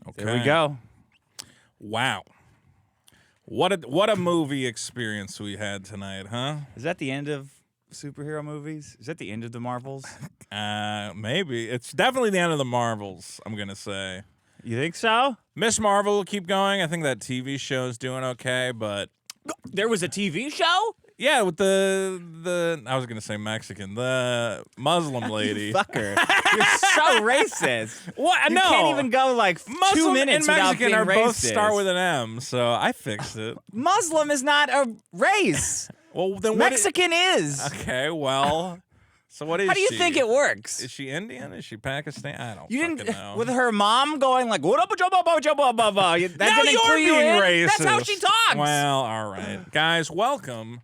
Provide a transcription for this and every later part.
Okay. There we go. Wow. What a movie experience we had tonight, huh? Is that the end of superhero movies? Is that the end of the Marvels? Maybe. It's definitely the end of the Marvels, I'm going to say. You think so? Miss Marvel will keep going. I think that TV show's doing okay, but There was a TV show? yeah, with the I was going to say Mexican, the Muslim lady. You fucker. You're so racist. What? You No. can't even go like Muslim 2 minutes and without Mexican being are racist. both start with an M, so I fixed it. Muslim is not a race. Well, then Mexican is. Okay, well, so what is she? How do you think it works? Is she Indian? Is she Pakistan? I don't You fucking didn't know. with her mom going like what up that now didn't you're include you being in? racist. That's how she talks. Well, all right. Guys, welcome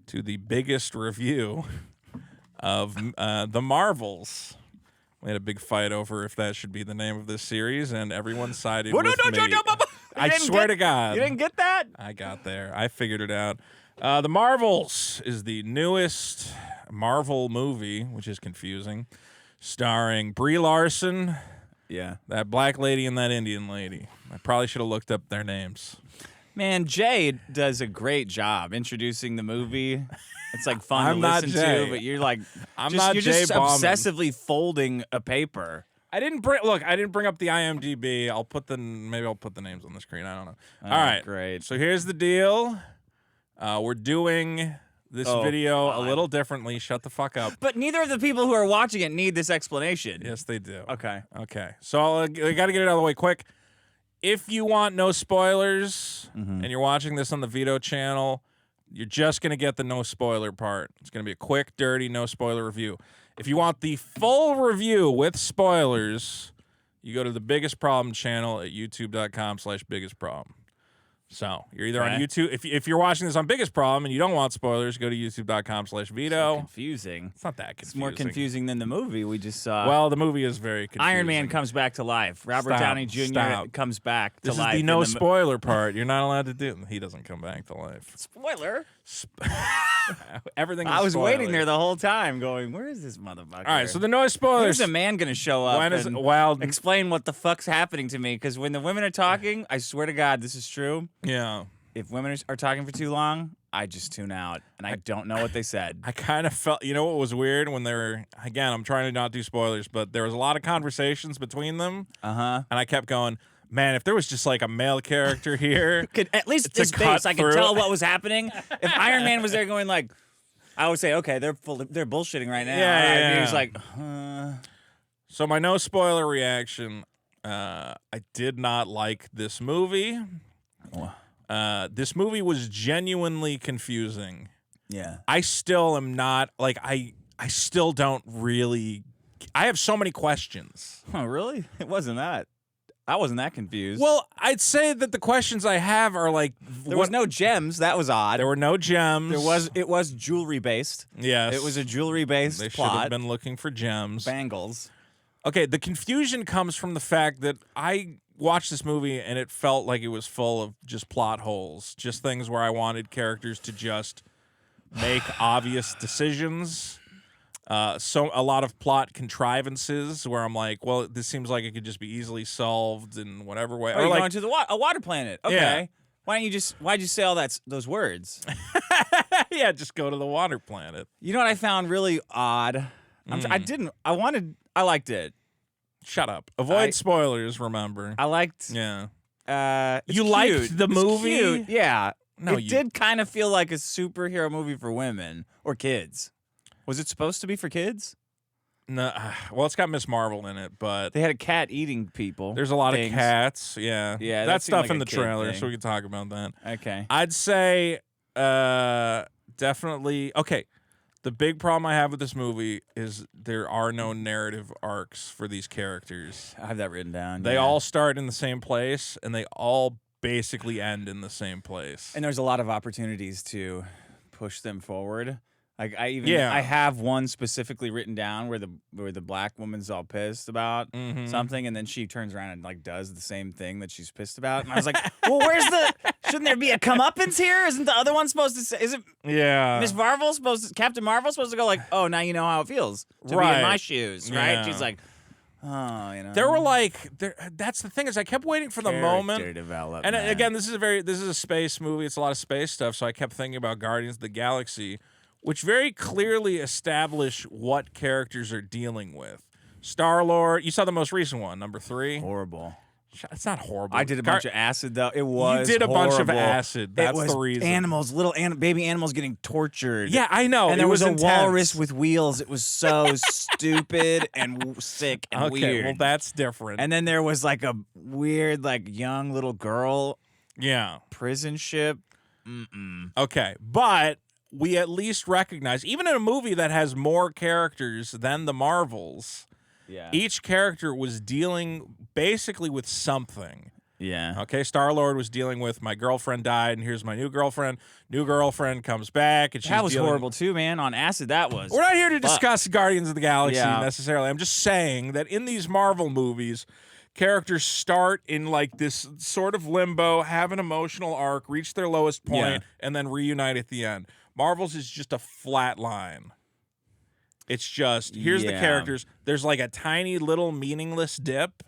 to the biggest review of the Marvels. We had a big fight over if that should be the name of this series, and everyone sided with me. I swear to God. You didn't get that? I got there. I figured it out. The Marvels is the newest Marvel movie, which is confusing, starring Brie Larson, Yeah. that black lady, and that Indian lady. I probably should have looked up their names. Man, Jay does a great job introducing the movie. It's like fun I'm to not listen Jay. to, but you're like I'm just, not you're Jay just Bauman. obsessively folding a paper. I didn't bring up the IMDb. Maybe I'll put the names on the screen. I don't know. All right, great. So here's the deal. We're doing this video a little differently. Shut the fuck up. But neither of the people who are watching it need this explanation. Yes, they do. Okay. Okay. So I got to get it out of the way quick. If you want no spoilers and you're watching this on the Vito channel, you're just going to get the no spoiler part. It's going to be a quick, dirty, no spoiler review. If you want the full review with spoilers, you go to the Biggest Problem channel at youtube.com/biggestproblem. So you're either on YouTube. If you're watching this on Biggest Problem and you don't want spoilers, go to youtube.com/Vito. Confusing. It's not that confusing. It's more confusing than the movie we just saw. Well, the movie is very confusing. Iron Man comes back to life. Robert Stop, Downey Jr. stop. comes back to This life. is the in no the spoiler part. You're not allowed to do. He doesn't come back to life. Spoiler. Everything. I is was waiting spoiler. there the whole time, going, "Where is this motherfucker?" All right, so the no spoilers. Where's a man gonna show up? When is and well? explain what the fuck's happening to me? Because when the women are talking, I swear to God, this is true. Yeah, If women are talking for too long, I just tune out and I don't know what they said. I kind of felt. You know what was weird when they were again? I'm trying to not do spoilers, but there was a lot of conversations between them, and I kept going. Man, if there was just like a male character here, Could at least to his cut face, I could through. tell what was happening. If Iron Man was there going like, I would say, okay, they're bullshitting right now. Yeah, All right. yeah, And he was yeah. like, So my no spoiler reaction. I did not like this movie. This movie was genuinely confusing. yeah. I still am not like I still don't really. I have so many questions. Oh, really? It wasn't that. I wasn't that confused. Well, I'd say that the questions I have are like there was no gems. That was odd. there were no gems. It was jewelry based. Yes. It was a jewelry based They should plot. have been looking for gems. Bangles. Okay, the confusion comes from the fact that I watched this movie and it felt like it was full of just plot holes, just things where I wanted characters to just make obvious decisions. So a lot of plot contrivances where I'm like, well, this seems like it could just be easily solved in whatever way. Oh, or you're like, going to a water planet. Okay. Yeah. Why'd you say all those words? yeah, just go to the water planet. You know what I found really odd? I liked it. Shut up. Avoid spoilers, remember. I liked Yeah. it's You cute. liked the It's movie? cute. Yeah. No, it did kind of feel like a superhero movie for women or kids. Was it supposed to be for kids? No, well, it's got Miss Marvel in it, but They had a cat eating people. there's a lot things. of cats. Yeah. Yeah, that That's seemed stuff like in a the kid trailer, thing. so we can talk about that. Okay. I'd say definitely. Okay, the big problem I have with this movie is there are no narrative arcs for these characters. I have that written down. They yeah. all start in the same place, and they all basically end in the same place. And there's a lot of opportunities to push them forward. Like Yeah. I have one specifically written down where the black woman's all pissed about something, and then she turns around and like does the same thing that she's pissed about. And I was like, well, shouldn't there be a comeuppance here? Isn't the other one supposed to say? Is it Yeah. Captain Marvel supposed to go like, oh, now you know how it feels to be Right. in my shoes, right? Yeah. She's like, Oh, you know. There were that's the thing is I kept waiting for the moment. Character development. And again, this is a space movie. It's a lot of space stuff. So I kept thinking about Guardians of the Galaxy, which very clearly establish what characters are dealing with. Star-Lord, you saw the most recent one, number 3. Horrible. It's not horrible. I did a bunch of acid though. It was. You did a bunch of horrible. acid. That's the reason. Animals, baby animals getting tortured. Yeah, I know. And there was a intense. walrus with wheels. It was so stupid and sick and Okay, weird. well that's different. And then there was like a weird, like young little girl yeah. prison ship. Okay, but we at least recognize, even in a movie that has more characters than the Marvels, Yeah. each character was dealing basically with something. Yeah. Okay, Star-Lord was dealing with my girlfriend died, and here's my new girlfriend. New girlfriend comes back, and she's That was dealing... horrible too, man. On acid, that was. We're not here to discuss Guardians of the Galaxy Yeah. necessarily. I'm just saying that in these Marvel movies, characters start in like this sort of limbo, have an emotional arc, reach their lowest point, and then reunite at the end. Marvel's is just a flat line. It's just, here's the characters. There's like a tiny little meaningless dip.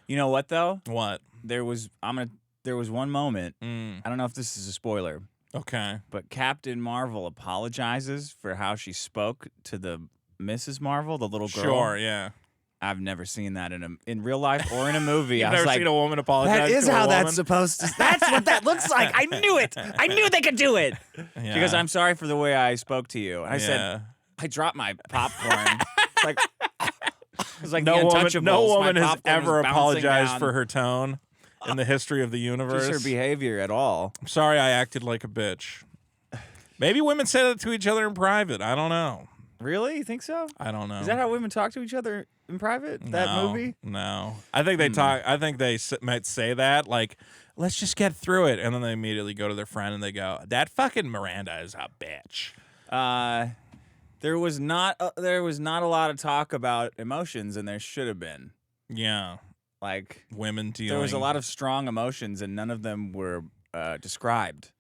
You know what though? What? There was one moment. I don't know if this is a spoiler, Okay. but Captain Marvel apologizes for how she spoke to the Mrs. Marvel, the little girl. Sure, yeah. I've never seen that in real life or in a movie. You've I was never like, seen a woman apologize that is to a how woman? that's supposed to. That's what that looks like. I knew it. I knew they could do it. Yeah. She goes, "I'm sorry for the way I spoke to you." And I said, "I dropped my popcorn." It's like no the woman, Untouchables. no My woman has popcorn was ever bouncing apologized down. for her tone in the history of the universe. Just her behavior at all. I'm sorry I acted like a bitch. Maybe women say that to each other in private. I don't know. Really? You think so? I don't know. Is that how women talk to each other in private? That No, movie? No. I think they talk. I think they might say that, like, let's just get through it. And then they immediately go to their friend and they go, that fucking Miranda is a bitch. There was not a lot of talk about emotions, and there should have been. Yeah. Like, Women dealing. there was a lot of strong emotions, and none of them were described.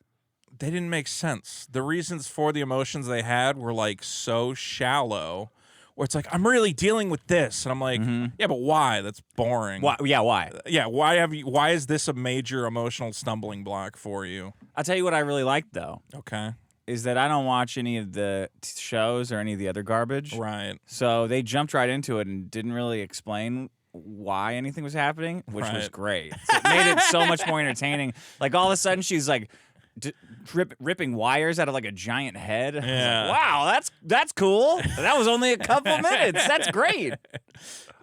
They didn't make sense. The reasons for the emotions they had were, like, so shallow. Where it's like, I'm really dealing with this. And I'm like, yeah, but why? That's boring. Why? Yeah, why? Yeah, why is this a major emotional stumbling block for you? I'll tell you what I really liked, though, Okay. is that I don't watch any of the shows or any of the other garbage. Right. So they jumped right into it and didn't really explain why anything was happening, which was Right. great. So it made it so much more entertaining. Like, all of a sudden, she's like ripping wires out of like a giant head. I was Yeah. like, wow, that's cool. That was only a couple minutes. That's great.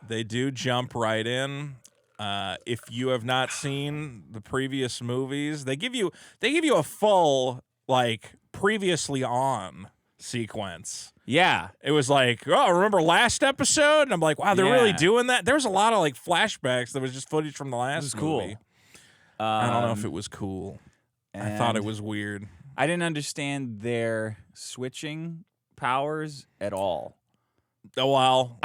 They do jump right in. If you have not seen the previous movies, they give you a full, like, previously on sequence. Yeah. It was like, oh, remember last episode? And I'm like, wow, they're really Yeah. doing that? There was a lot of like flashbacks that was just footage from the last was cool. movie. I don't know if it was cool. I thought it And was weird. I didn't understand their switching powers at all. Oh, well,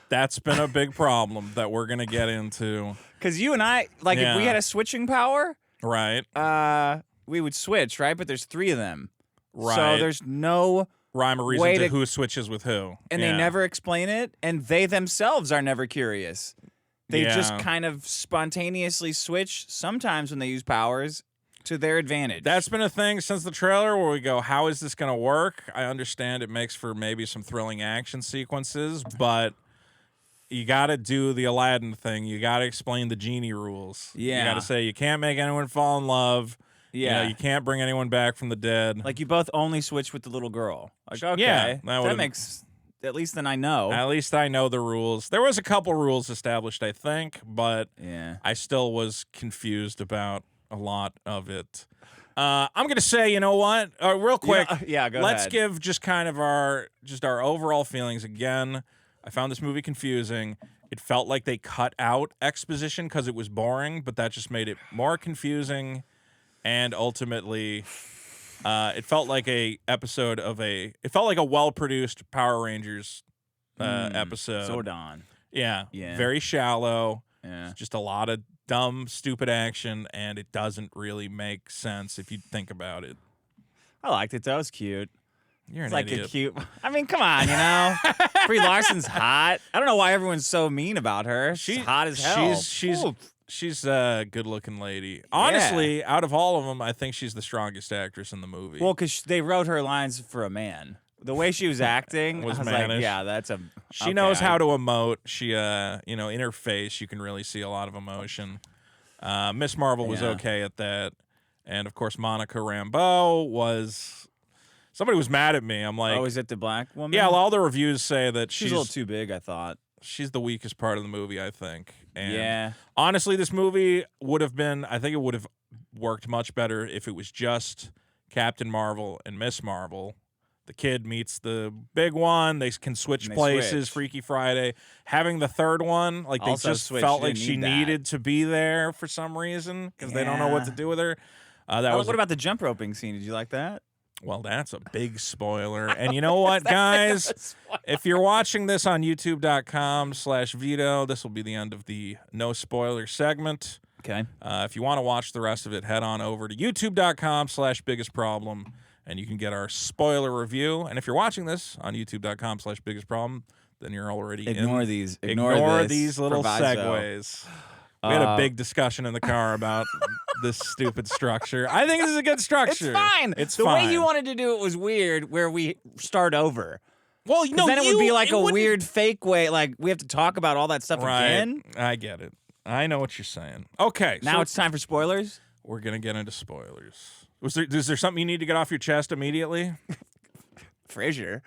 that's been a big problem that we're going to get into. Because you and I, like, if we Yeah. had a switching power, Right. we would switch, right? But there's 3 of them. Right. So there's no Rhyme or reason way to to- who switches with who. and Yeah. they never explain it, and they themselves are never curious. They just Yeah. kind of spontaneously switch sometimes when they use powers to their advantage. That's been a thing since the trailer where we go, how is this going to work? I understand it makes for maybe some thrilling action sequences, but you got to do the Aladdin thing. You got to explain the genie rules. You Yeah. got to say you can't make anyone fall in love. yeah. You can't bring anyone back from the dead. Like, you both only switch with the little girl. Like, okay, Yeah, that that would've- makes, at least then I know. At least I know the rules. There was a couple rules established, I think, but Yeah. I still was confused about a lot of it. I'm going to say, you know what? Real quick. Yeah, go Let's ahead. give just kind of our overall feelings again. I found this movie confusing. It felt like they cut out exposition because it was boring, but that just made it more confusing. And ultimately, it felt like it felt like a well-produced Power Rangers episode. Zordon. Yeah, Yeah. very shallow. Yeah. Just a lot of dumb, stupid action, and it doesn't really make sense if you think about it. I liked it. That was cute. You're It's an like idiot. a cute. I mean, come on, you know. Brie Larson's hot. I don't know why everyone's so mean about her. She's hot as hell. She's a good-looking lady. Honestly, out of all of them, I think she's the strongest actress in the movie. Well, because they wrote her lines for a man. The way she was acting, Was I was mannish. like, yeah, that's a. She knows how to emote. She, you know, in her face, you can really see a lot of emotion. Miss Marvel was okay at that, and of course, Monica Rambeau was. Somebody was mad at me. I'm like, oh, is it the black woman? yeah. All the reviews say that she's a little too big. I thought she's the weakest part of the movie. I think. And yeah. honestly, this movie would have been. I think it would have worked much better if it was just Captain Marvel and Miss Marvel. The kid meets the big one. They can switch places. Freaky Friday. Having the third one, like they just felt like she needed to be there for some reason because they don't know what to do with her. What about the jump roping scene? Did you like that? Well, that's a big spoiler. And you know what, guys? If you're watching this on youtube.com/Vito, this will be the end of the no spoiler segment. Okay. If you want to watch the rest of it, head on over to youtube.com/biggestproblem. And you can get our spoiler review. And if you're watching this on youtube.com/biggestproblem, then you're already Ignore these little segues. We had a big discussion in the car about this stupid structure. I think this is a good structure. It's fine. The way you wanted to do it was weird, where we start over. Well, no, then it would be like a weird fake way. Like we have to talk about all that stuff again. I get it. I know what you're saying. Okay, now it's time for spoilers. We're gonna get into spoilers. Is there something you need to get off your chest immediately? Frasier.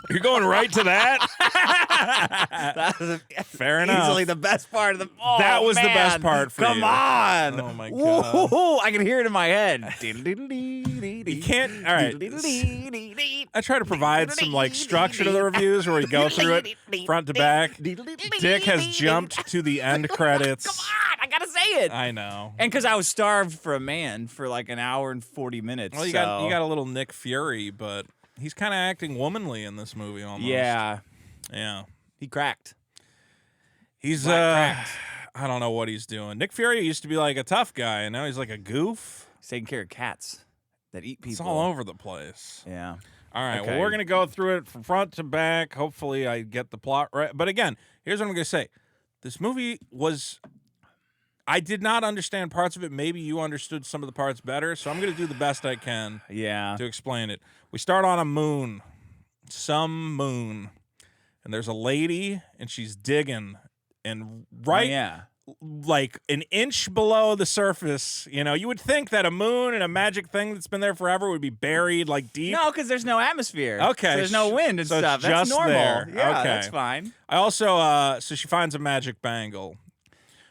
You're going right to that? That was fair enough. Easily the best part of the. That was the best part for you. Come on! Oh my god! Whoa, I can hear it in my head. You can't. All right. I try to provide some like structure to the reviews where we go through it front to back. Dick has jumped to the end credits. Come on, I gotta say it. I know. And because I was starved for a man for like an hour and 40 minutes. Well, you got a little Nick Fury, but he's kind of acting womanly in this movie almost. Yeah. He cracked. He's cracked. I don't know what he's doing. Nick Fury used to be like a tough guy, and now he's like a goof. He's taking care of cats that eat people. It's all over the place. Yeah. All right, Okay. well, we're going to go through it from front to back. Hopefully I get the plot right. But again, here's what I'm going to say. This movie was... I did not understand parts of it. Maybe you understood some of the parts better, so I'm going to do the best I can to explain it. We start on a moon. Some moon. And there's a lady, and she's digging. And like an inch below the surface, you know, you would think that a moon and a magic thing that's been there forever would be buried like deep. No, because there's no atmosphere. Okay. So there's no wind and so stuff. It's just that's normal. there. Yeah, okay. that's fine. I also, so she finds a magic bangle.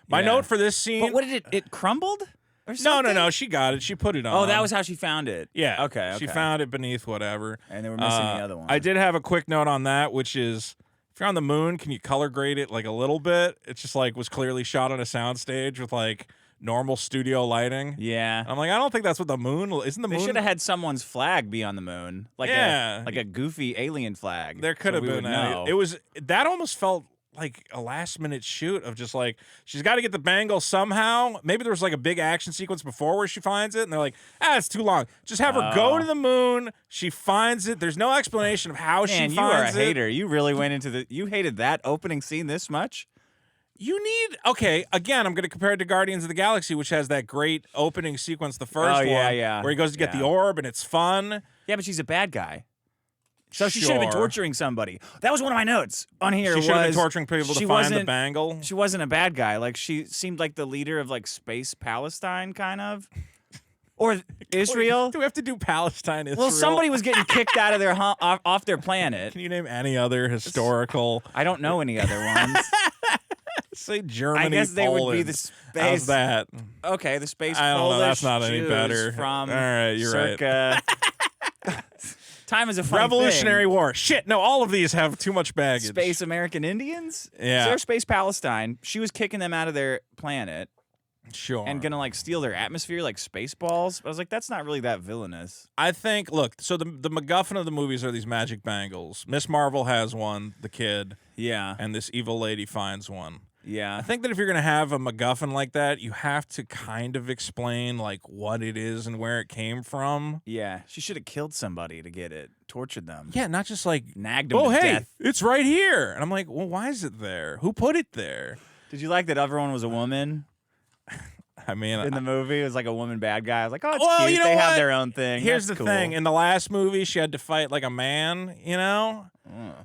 My note for this scene. But what did it crumbled? Or something? No. She got it. She put it on. Oh, that was how she found it. Yeah. Okay. She found it beneath whatever. And they were missing the other one. I did have a quick note on that, which is if you're on the moon, can you color grade it like a little bit? It's just like was clearly shot on a soundstage with like normal studio lighting. Yeah. And I'm like, I don't think that's what the moon isn't. The moon. They should have had someone's flag be on the moon, like a goofy alien flag. There could have been that. It was that almost felt like a last minute shoot of just like she's got to get the bangle somehow. Maybe there was like a big action sequence before where she finds it, and they're like, it's too long. Just have her go to the moon. She finds it. There's no explanation of how she finds it. Man, you are a hater. You really went into you hated that opening scene this much? You need again, I'm going to compare it to Guardians of the Galaxy, which has that great opening sequence, the first one, where he goes to get the orb, and it's fun. Yeah, but she's a bad guy. So she should have been torturing somebody. That was one of my notes on here. She should have been torturing people to find the bangle. She wasn't a bad guy. Like she seemed like the leader of like space Palestine, kind of, or Israel. Do we have to do Palestine? Israel? Well, somebody was getting kicked out of their off their planet. Can you name any other historical? I don't know any other ones. Say Germany. I guess they Poland. would be the space. How's that? Okay, the space. I don't know. That's not any Jews better. From all right, you're circa... right. Time is a fun Revolutionary thing. War. Shit, no, all of these have too much baggage. Space American Indians? Yeah. So they're Space Palestine. She was kicking them out of their planet. Sure. And gonna like steal their atmosphere like Spaceballs. I was like, that's not really that villainous. I think, look, so the MacGuffin of the movies are these magic bangles. Miss Marvel has one, the kid. Yeah. And this evil lady finds one. Yeah. I think that if you're going to have a MacGuffin like that, you have to kind of explain like what it is and where it came from. Yeah. She should have killed somebody to get it, tortured them. Yeah, not just like, nagged them oh, to hey, death. it's right here. And I'm like, well, why is it there? Who put it there? Did you like that everyone was a woman I mean, in the movie? It was like a woman bad guy. I was like, oh, it's Well, cute. you know They what? have their own thing. Here's That's the cool. thing. In the last movie, she had to fight like a man, you know?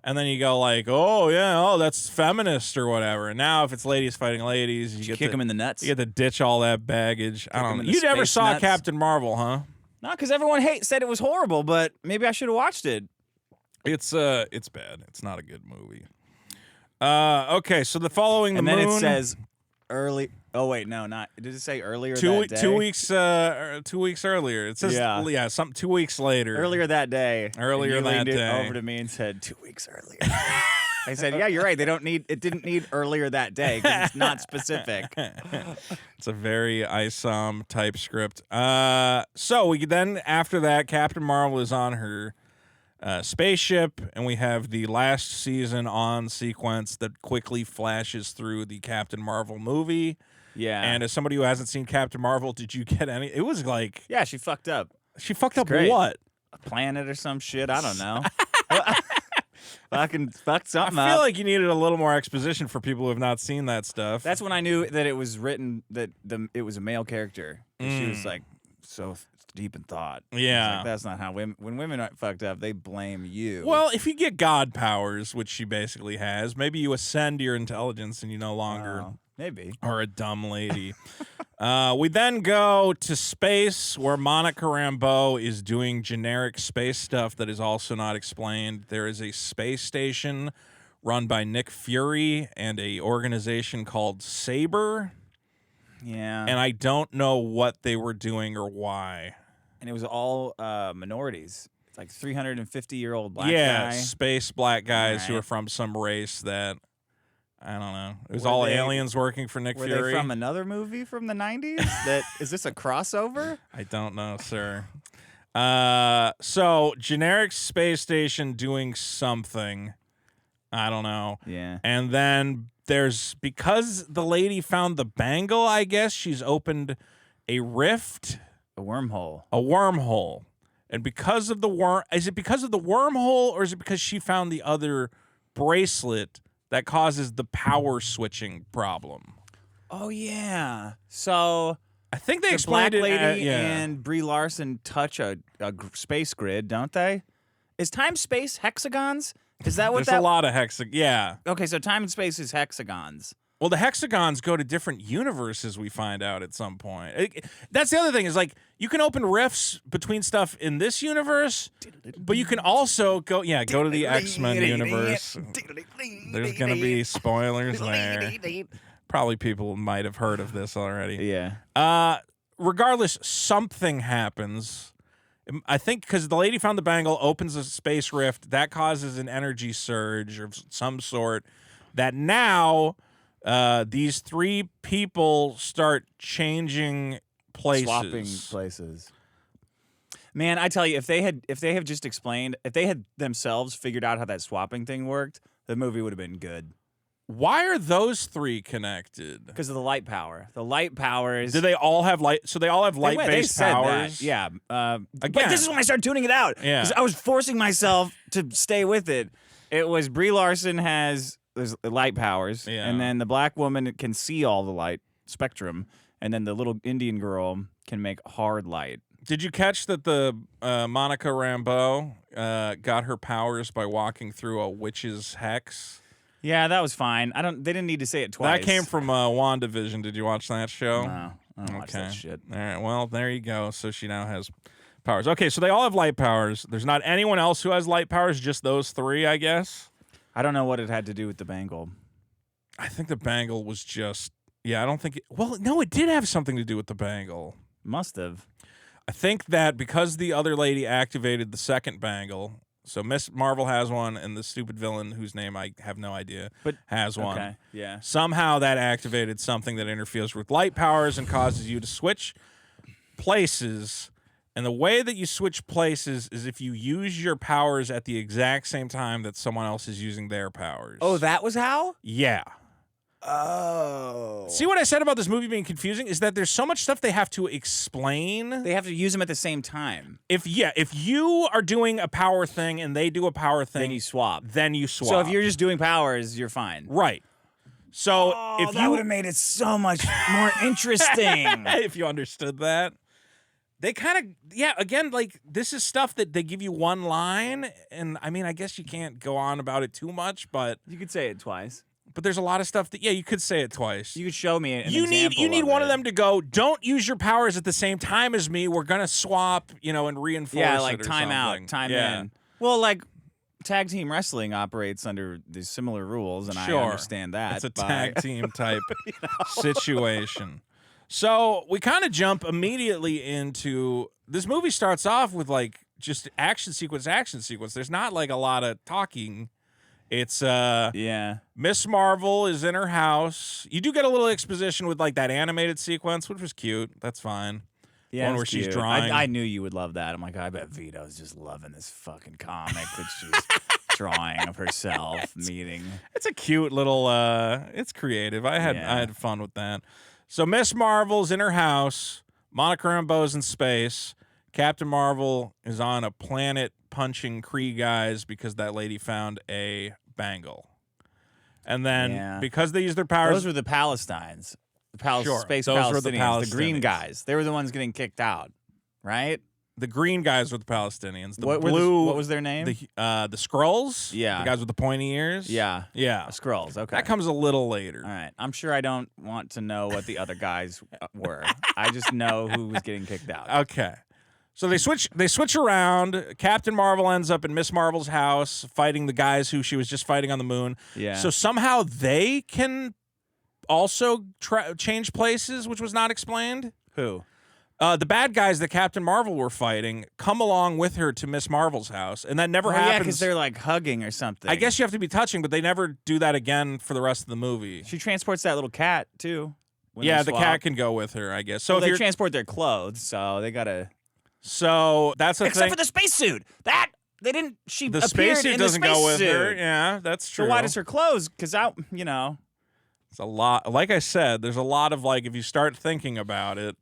And then you go like, oh, yeah, oh, that's feminist or whatever. And now if it's ladies fighting ladies, you get kick to, them in the nuts. you get to ditch all that baggage. I don't know. in the You never space saw nuts. Captain Marvel, huh? No, because everyone said it was horrible, but maybe I should have watched it. It's bad. It's not a good movie. Okay, so the following And the then moon. it says early. Oh wait, no, not. Did it say earlier two that day? 2 weeks 2 weeks earlier. It says Yeah. something 2 weeks later. Earlier that day. Earlier and you that leaned day. over to me and said 2 weeks earlier. I said, yeah, you're right. It didn't need earlier that day because it's not specific. It's a very ISOM type script. So we then after that, Captain Marvel is on her spaceship, and we have the last season on sequence that quickly flashes through the Captain Marvel movie. Yeah. And as somebody who hasn't seen Captain Marvel, did you get any? It was like Yeah, she fucked up. she fucked up great. what? A planet or some shit. I don't know. Fucking fucked something I feel up. like you needed a little more exposition for people who have not seen that stuff. That's when I knew that it was written that it was a male character. She was like so deep in thought. I was Yeah. like, that's not how women. When women are fucked up, they blame you. Well, if you get god powers, which she basically has, maybe you ascend your intelligence and you no longer maybe. are a dumb lady. We then go to space where Monica Rambeau is doing generic space stuff that is also not explained. There is a space station run by Nick Fury and a organization called Saber, Yeah. and I don't know what they were doing or why. And it was all minorities. It's like 350-year-old black Yeah, guy. space black guys who Alright. are from some race that I don't know. It was Were all they- aliens working for Nick Were Fury. they from another movie from the 90s? Is this a crossover? I don't know, sir. So generic space station doing something. I don't know. Yeah. And then there's because the lady found the bangle, I guess she's opened a rift, A wormhole. a wormhole. And because of the is it because of the wormhole or is it because she found the other bracelet that causes the power switching problem? Oh yeah. So I think they the black explained it. lady yeah. and Brie Larson touch a space grid, don't they? Is time space hexagons? Is that what There's that? a lot of hexagons. Yeah. Okay, so time and space is hexagons. Well, the hexagons go to different universes, we find out at some point. That's the other thing is like you can open rifts between stuff in this universe, but you can also go to the X-Men universe. There's going to be spoilers there. Probably people might have heard of this already. Yeah. Regardless, something happens. I think because the lady found the bangle, opens a space rift, that causes an energy surge of some sort that now these three people start changing places. Swapping places. Man, I tell you, if they had just explained, if they had themselves figured out how that swapping thing worked, the movie would have been good. Why are those three connected? Because of the light power. The light powers. Do they all have light? So they all have They light-based said powers? that. Yeah. But Again. this is when I started tuning it out. Yeah. 'Cause I was forcing myself to stay with it. It was Brie Larson has light powers, Yeah. and then the black woman can see all the light spectrum, and then the little Indian girl can make hard light. Did you catch that the Monica Rambeau got her powers by walking through a witch's hex? Yeah, that was fine. They didn't need to say it twice. That came from WandaVision. Did you watch that show? No, I don't watch that shit. All right. Well, there you go. So she now has powers. Okay, so they all have light powers. There's not anyone else who has light powers, just those three, I guess. I don't know what it had to do with the bangle. I think the bangle was just... Yeah, I don't think... Well, no, it did have something to do with the bangle. Must have. I think that because the other lady activated the second bangle... So Miss Marvel has one, and the stupid villain, whose name I have no idea, has one. Okay, yeah. Somehow that activated something that interferes with light powers and causes you to switch places. And the way that you switch places is if you use your powers at the exact same time that someone else is using their powers. Oh, that was how? Yeah. Oh. See what I said about this movie being confusing is that there's so much stuff they have to explain. They have to use them at the same time. If you are doing a power thing and they do a power thing, Then you swap. So if you're just doing powers, you're fine. right. So if that would have made it so much more interesting. if you understood that. They kind of, again, like, this is stuff that they give you one line, and, I mean, I guess you can't go on about it too much, but... You could say it twice. But there's a lot of stuff that, you could say it twice. You could show me an You need one of of them to go, don't use your powers at the same time as me, we're gonna swap, and reinforce Yeah, like it or time something. out, time yeah. in. Well, like, tag team wrestling operates under these similar rules, and Sure. I understand that. It's a tag team type situation. So we kind of jump immediately into this movie. Starts off with like just action sequence. There's not like a lot of talking. It's Miss Marvel is in her house. You do get a little exposition with like that animated sequence, which was cute. That's fine. Yeah, one where she's cute. drawing. I knew you would love that. I'm like, I bet Vito's just loving this fucking comic that she's drawing of herself meeting. It's a cute little. It's creative. I had fun with that. So Miss Marvel's in her house. Monica Rambeau's in space. Captain Marvel is on a planet punching Kree guys because that lady found a bangle. And then because they use their powers, those were the Palestines, space those Palestinians, were the Palestinians. the green guys. They were the ones getting kicked out, right? The green guys were the Palestinians. The what blue, what was their name? The Skrulls. Yeah, the guys with the pointy ears. Yeah, yeah, Skrulls. Okay, that comes a little later. All right, I'm sure I don't want to know what the other guys were. I just know who was getting kicked out. Okay. So they switch around. Captain Marvel ends up in Miss Marvel's house fighting the guys who she was just fighting on the moon. Yeah. So somehow they can also change places, which was not explained. Who? The bad guys that Captain Marvel were fighting come along with her to Miss Marvel's house, and that never happens. Yeah, because they're like hugging or something. I guess you have to be touching, but they never do that again for the rest of the movie. She transports that little cat too. Yeah, the cat can go with her, I guess. So well, they transport their clothes, so they gotta. So that's a except thing. for the spacesuit. That they didn't. She the appeared spacesuit in doesn't the go with spacesuit. her. Yeah, that's true. So why does her clothes? Because it's a lot. Like I said, there's a lot of like if you start thinking about it,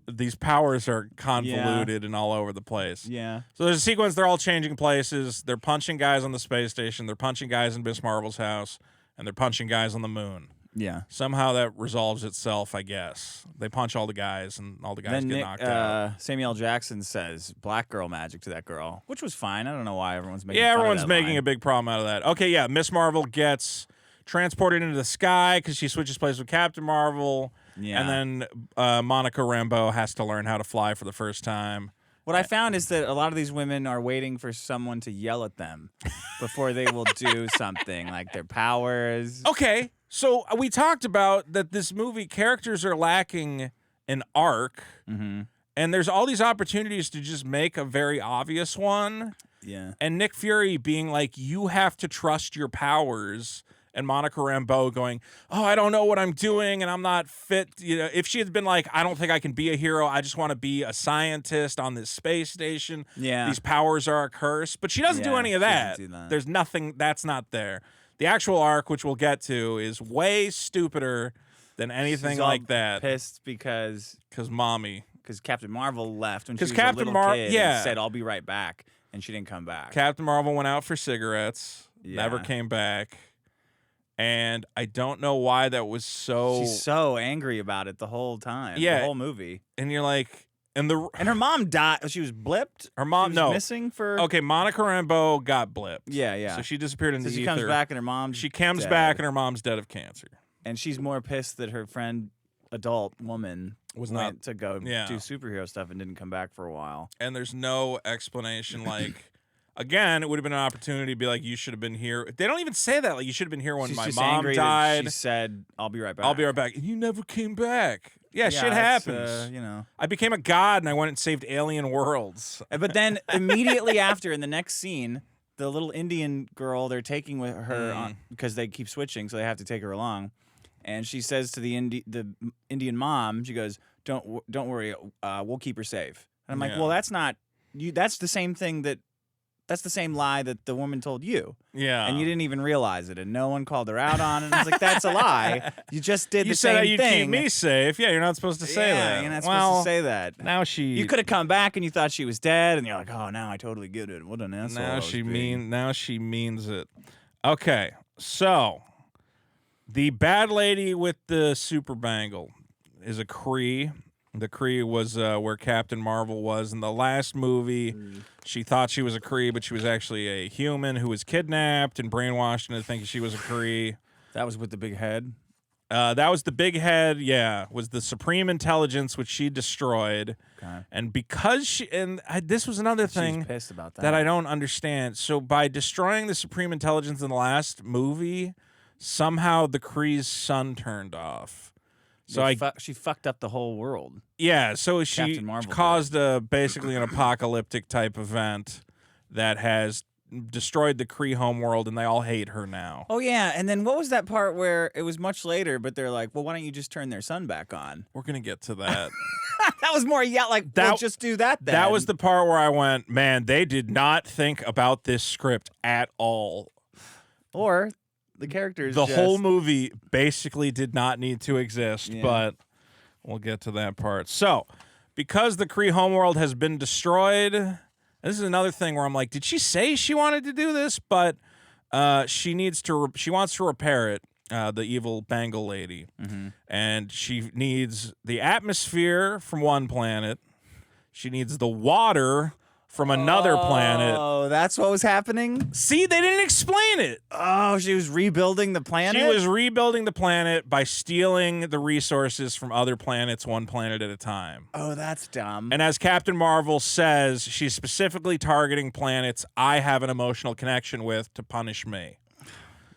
these powers are convoluted and all over the place. Yeah. So there's a sequence. They're all changing places. They're punching guys on the space station. They're punching guys in Miss Marvel's house, and they're punching guys on the moon. Yeah. Somehow that resolves itself, I guess. They punch all the guys, and all the guys get knocked out. Samuel L. Jackson says black girl magic to that girl, which was fine. I don't know why everyone's making everyone's making line. a big problem out of that. Okay, yeah, Miss Marvel gets transported into the sky because she switches places with Captain Marvel. Yeah. And then Monica Rambeau has to learn how to fly for the first time. What I found is that a lot of these women are waiting for someone to yell at them before they will do something, like their powers. Okay, so we talked about that this movie, characters are lacking an arc, and there's all these opportunities to just make a very obvious one. Yeah. And Nick Fury being like, you have to trust your powers. And Monica Rambeau going, oh, I don't know what I'm doing and I'm not fit. If she had been like, I don't think I can be a hero. I just want to be a scientist on this space station. Yeah. These powers are a curse. But she doesn't do any of that. There's nothing that's not there. The actual arc, which we'll get to, is way stupider than anything like that. Pissed because Captain Marvel left when she was a little kid and said, I'll be right back. And she didn't come back. Captain Marvel went out for cigarettes, never came back. And I don't know why that was so... She's so angry about it the whole time. Yeah. The whole movie. And you're like... And her mom died. She was blipped? Her mom, she was missing for... Okay, Monica Rambeau got blipped. Yeah, yeah. So she disappeared in the ether. She comes back and her mom's She comes dead. back and her mom's dead of cancer. And she's more pissed that her friend, adult woman, went to go do superhero stuff and didn't come back for a while. And there's no explanation like... Again, it would have been an opportunity to be like, you should have been here. They don't even say that. Like, you should have been here when She's my just mom angry died. She said, I'll be right back. I'll be right back. And you never came back. Yeah, shit happens. I became a god and I went and saved alien worlds. But then immediately after, in the next scene, the little Indian girl they're taking with her because they keep switching, so they have to take her along. And she says to the Indian mom, she goes, "Don't worry, we'll keep her safe." And I'm like, well, that's not you. That's the same thing that That's the same lie that the woman told you. Yeah. And you didn't even realize it, and no one called her out on it. And I was like, that's a lie. You just did You the said same you'd thing. keep me safe. Yeah, you're not supposed to say that. You're not well, supposed to say that. Now she. You could have come back and you thought she was dead, and you're like, oh, now I totally get it. What an asshole. Now she means it. Okay, so the bad lady with the super bangle is a Kree. The Kree was where Captain Marvel was in the last movie. She thought she was a Kree, but she was actually a human who was kidnapped and brainwashed into thinking she was a Kree. That was with the big head? That was the big head, yeah, was the Supreme Intelligence, which she destroyed. Okay. And because she, this was another thing She was pissed about that I don't understand. So by destroying the Supreme Intelligence in the last movie, somehow the Kree's sun turned off. So she fucked up the whole world. Yeah, so she Captain Marvel caused basically an apocalyptic type event that has destroyed the Kree homeworld, and they all hate her now. Oh, yeah. And then what was that part where it was much later, but they're like, well, why don't you just turn their sun back on? We're going to get to that. That was more, well, just do that then. That was the part where I went, man, they did not think about this script at all. Or the characters The whole movie basically did not need to exist, but we'll get to that part. So, because the Kree homeworld has been destroyed, and this is another thing where I'm like, did she say she wanted to do this? But she wants to repair it, the evil bangle lady. And she needs the atmosphere from one planet. She needs the water from another planet. Oh, that's what was happening? See, they didn't explain it. Oh, she was rebuilding the planet? She was rebuilding the planet by stealing the resources from other planets, one planet at a time. Oh, that's dumb. And as Captain Marvel says, she's specifically targeting planets I have an emotional connection with to punish me.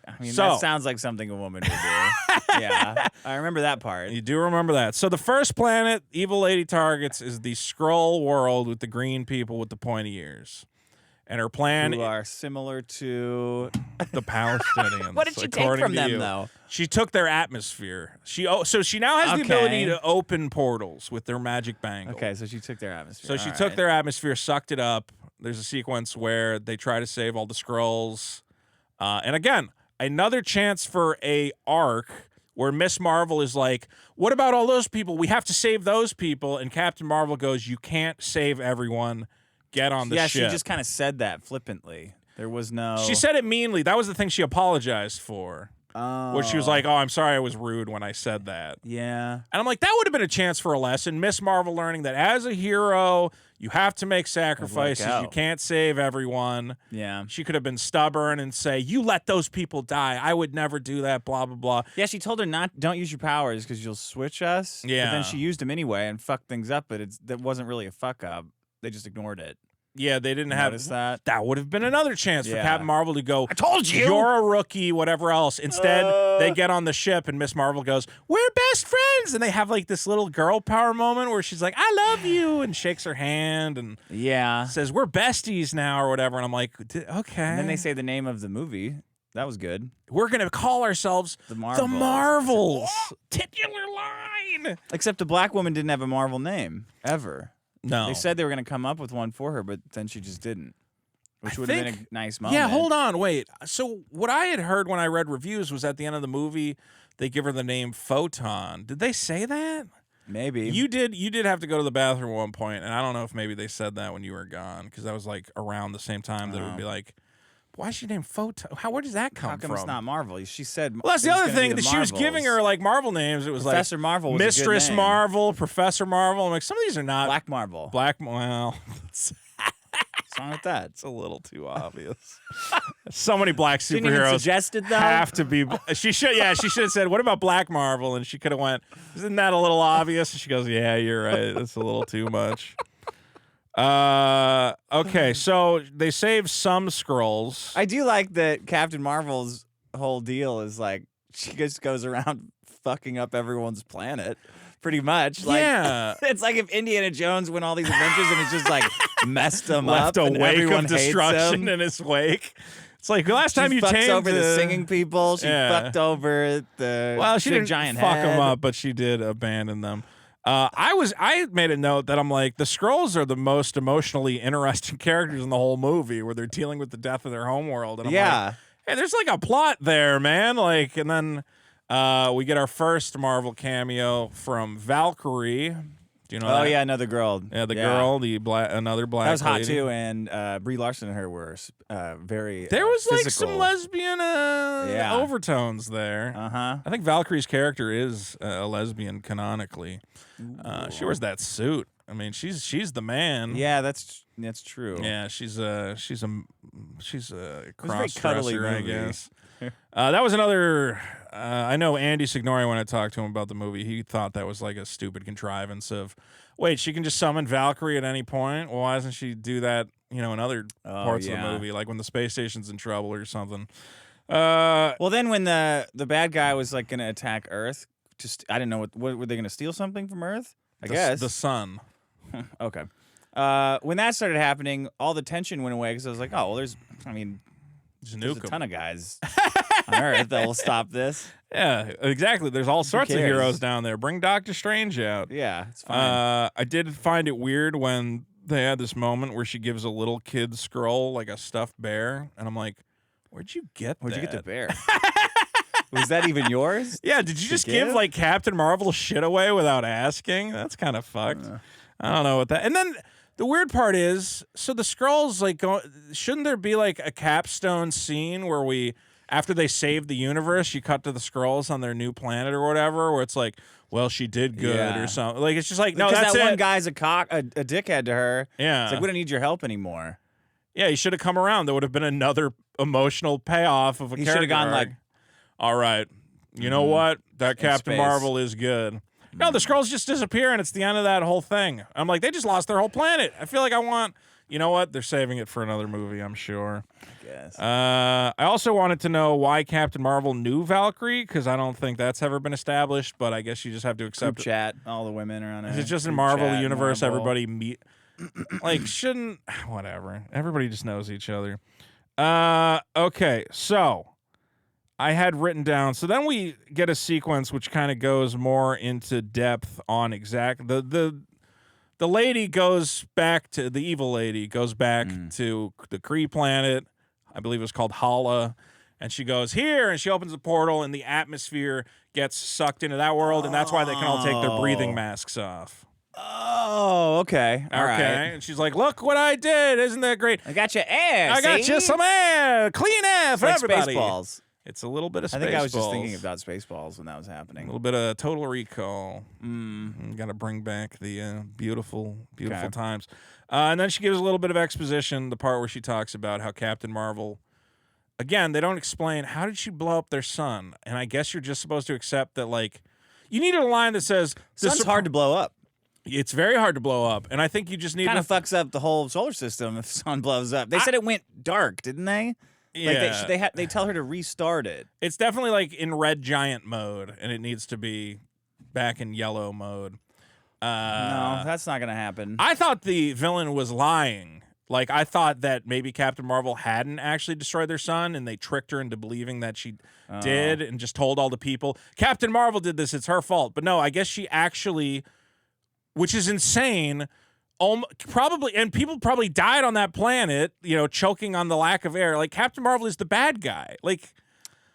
I mean, that sounds like something a woman would do. Yeah, I remember that part. You do remember that. So the first planet Evil Lady targets is the Skrull world with the green people with the pointy ears. And her plan... Who are similar to... the Palestinians. What did she take from them, though? She took their atmosphere. So she now has the ability to open portals with their magic bangle. Okay, so she took their atmosphere. So she took their atmosphere, sucked it up. There's a sequence where they try to save all the Skrulls. And again, another chance for a arc where Miss Marvel is like, what about all those people? We have to save those people. And Captain Marvel goes, you can't save everyone. Get on the ship. Yeah, she just kind of said that flippantly. There was no... She said it meanly. That was the thing she apologized for. Where she was like, oh, I'm sorry I was rude when I said that. Yeah. And I'm like, that would have been a chance for a lesson. Miss Marvel learning that as a hero, you have to make sacrifices. You can't save everyone. Yeah. She could have been stubborn and say, you let those people die. I would never do that, blah, blah, blah. Yeah, she told her don't use your powers because you'll switch us. Yeah. But then she used them anyway and fucked things up, but that wasn't really a fuck up. They just ignored it. Yeah, they didn't have that. That would have been another chance for Captain Marvel to go, I told you! You're a rookie, whatever else. Instead, they get on the ship and Miss Marvel goes, we're best friends! And they have like this little girl power moment where she's like, I love you! And shakes her hand and says, we're besties now or whatever. And I'm like, okay. And then they say the name of the movie. That was good. We're going to call ourselves The Marvels. Titular line! Except the black woman didn't have a Marvel name, ever. No. They said they were going to come up with one for her, but then she just didn't, which would have been a nice moment. Yeah, hold on, wait. So what I had heard when I read reviews was at the end of the movie, they give her the name Photon. Did they say that? Maybe. You did have to go to the bathroom at one point, and I don't know if maybe they said that when you were gone, because that was like around the same time that it would be like, why is she named Photon? Where does that come from? How come it's not Marvel? She said. Well, that's the other thing that she was giving her like Marvel names. It was Professor like Marvel was Mistress a good name. Marvel, Professor Marvel. I'm like, some of these are not Black Marvel. Well, what's wrong with that? It's a little too obvious. So many black Didn't even superheroes suggest it, though? have to be. She should have said, "What about Black Marvel?" And she could have went, "Isn't that a little obvious?" And she goes, "Yeah, you're right. That's a little too much." Okay, so they save some Skrulls. I do like that Captain Marvel's whole deal is like she just goes around fucking up everyone's planet. Pretty much. Like, yeah. It's like if Indiana Jones went all these adventures and it's just like messed them Left up. a and wake everyone of hates destruction him. in his wake. It's like the last time you fucks tamed over the singing people. She fucked over the she big didn't giant fuck head. them up, but she did abandon them. I made a note that I'm like, the Skrulls are the most emotionally interesting characters in the whole movie, where they're dealing with the death of their homeworld. And I'm like, hey, there's like a plot there, man. Like, and then we get our first Marvel cameo from Valkyrie. Do you know that? Oh yeah, another girl. Yeah, the girl, another black. That was hot lady. too, and Brie Larson and her were very. There was like physical. some lesbian overtones there. I think Valkyrie's character is a lesbian canonically. She wears that suit. I mean, she's the man. Yeah, that's true. Yeah, she's a cross-dresser, I guess. That was another. I know Andy Signori, when I talked to him about the movie, he thought that was like a stupid contrivance of, wait, she can just summon Valkyrie at any point? Well, why doesn't she do that, in other parts of the movie, like when the space station's in trouble or something? Well, then when the bad guy was like going to attack Earth, I didn't know what were they going to steal something from Earth? I guess the sun. Okay. When that started happening, all the tension went away because I was like, oh, well, there's a ton of guys on Earth that will stop this. Yeah, exactly. There's all sorts of heroes down there. Bring Doctor Strange out. Yeah, it's fine. I did find it weird when they had this moment where she gives a little kid Skrull like a stuffed bear, and I'm like, where'd you get the bear? Was that even yours? Yeah, did you just give like Captain Marvel shit away without asking? That's kind of fucked. I don't know what that. And then the weird part is, so the Skrulls like shouldn't there be like a capstone scene where after they save the universe, you cut to the Skrulls on their new planet or whatever, where it's like, well, she did good or something. Like it's just like, no, that's that one guy's a dickhead to her. Yeah, it's like, we don't need your help anymore. Yeah, he should have come around. There would have been another emotional payoff of a character. He should have gone like, all right, you know what? That Captain Marvel is good. No, the Skrulls just disappear, and it's the end of that whole thing. I'm like, they just lost their whole planet. I feel like you know what? They're saving it for another movie, I'm sure. I guess. I also wanted to know why Captain Marvel knew Valkyrie, because I don't think that's ever been established, but I guess you just have to accept Group chat. All the women are on it. It's just in Marvel universe, everybody meet. Whatever. Everybody just knows each other. Okay, so I had written down. So then we get a sequence which kind of goes more into depth on the lady goes back to the evil lady goes back to the Kree planet. I believe it was called Hala, and she goes here and she opens a portal and the atmosphere gets sucked into that world, and that's why they can all take their breathing masks off. Oh, okay. All right. And she's like, look what I did. Isn't that great? I got you air. I got you some air. Clean air for everybody. Spaceballs. It's a little bit of Spaceballs. I think I was just thinking about Spaceballs when that was happening. A little bit of Total Recall. Got to bring back the beautiful times. And then she gives a little bit of exposition, the part where she talks about how Captain Marvel, again, they don't explain how did she blow up their sun. And I guess you're just supposed to accept that, like, you needed a line that says, sun's hard to blow up. It's very hard to blow up, and I think you just need kind of fucks up the whole solar system if the sun blows up. They said it went dark, didn't they? Yeah. Like they tell her to restart it. It's definitely like in red giant mode, and it needs to be back in yellow mode. No, that's not gonna happen. I thought the villain was lying. Like, I thought that maybe Captain Marvel hadn't actually destroyed their sun, and they tricked her into believing that she did, and just told all the people, Captain Marvel did this, it's her fault. But no, I guess she actually, which is insane, probably, and people probably died on that planet, choking on the lack of air. Like, Captain Marvel is the bad guy. Like,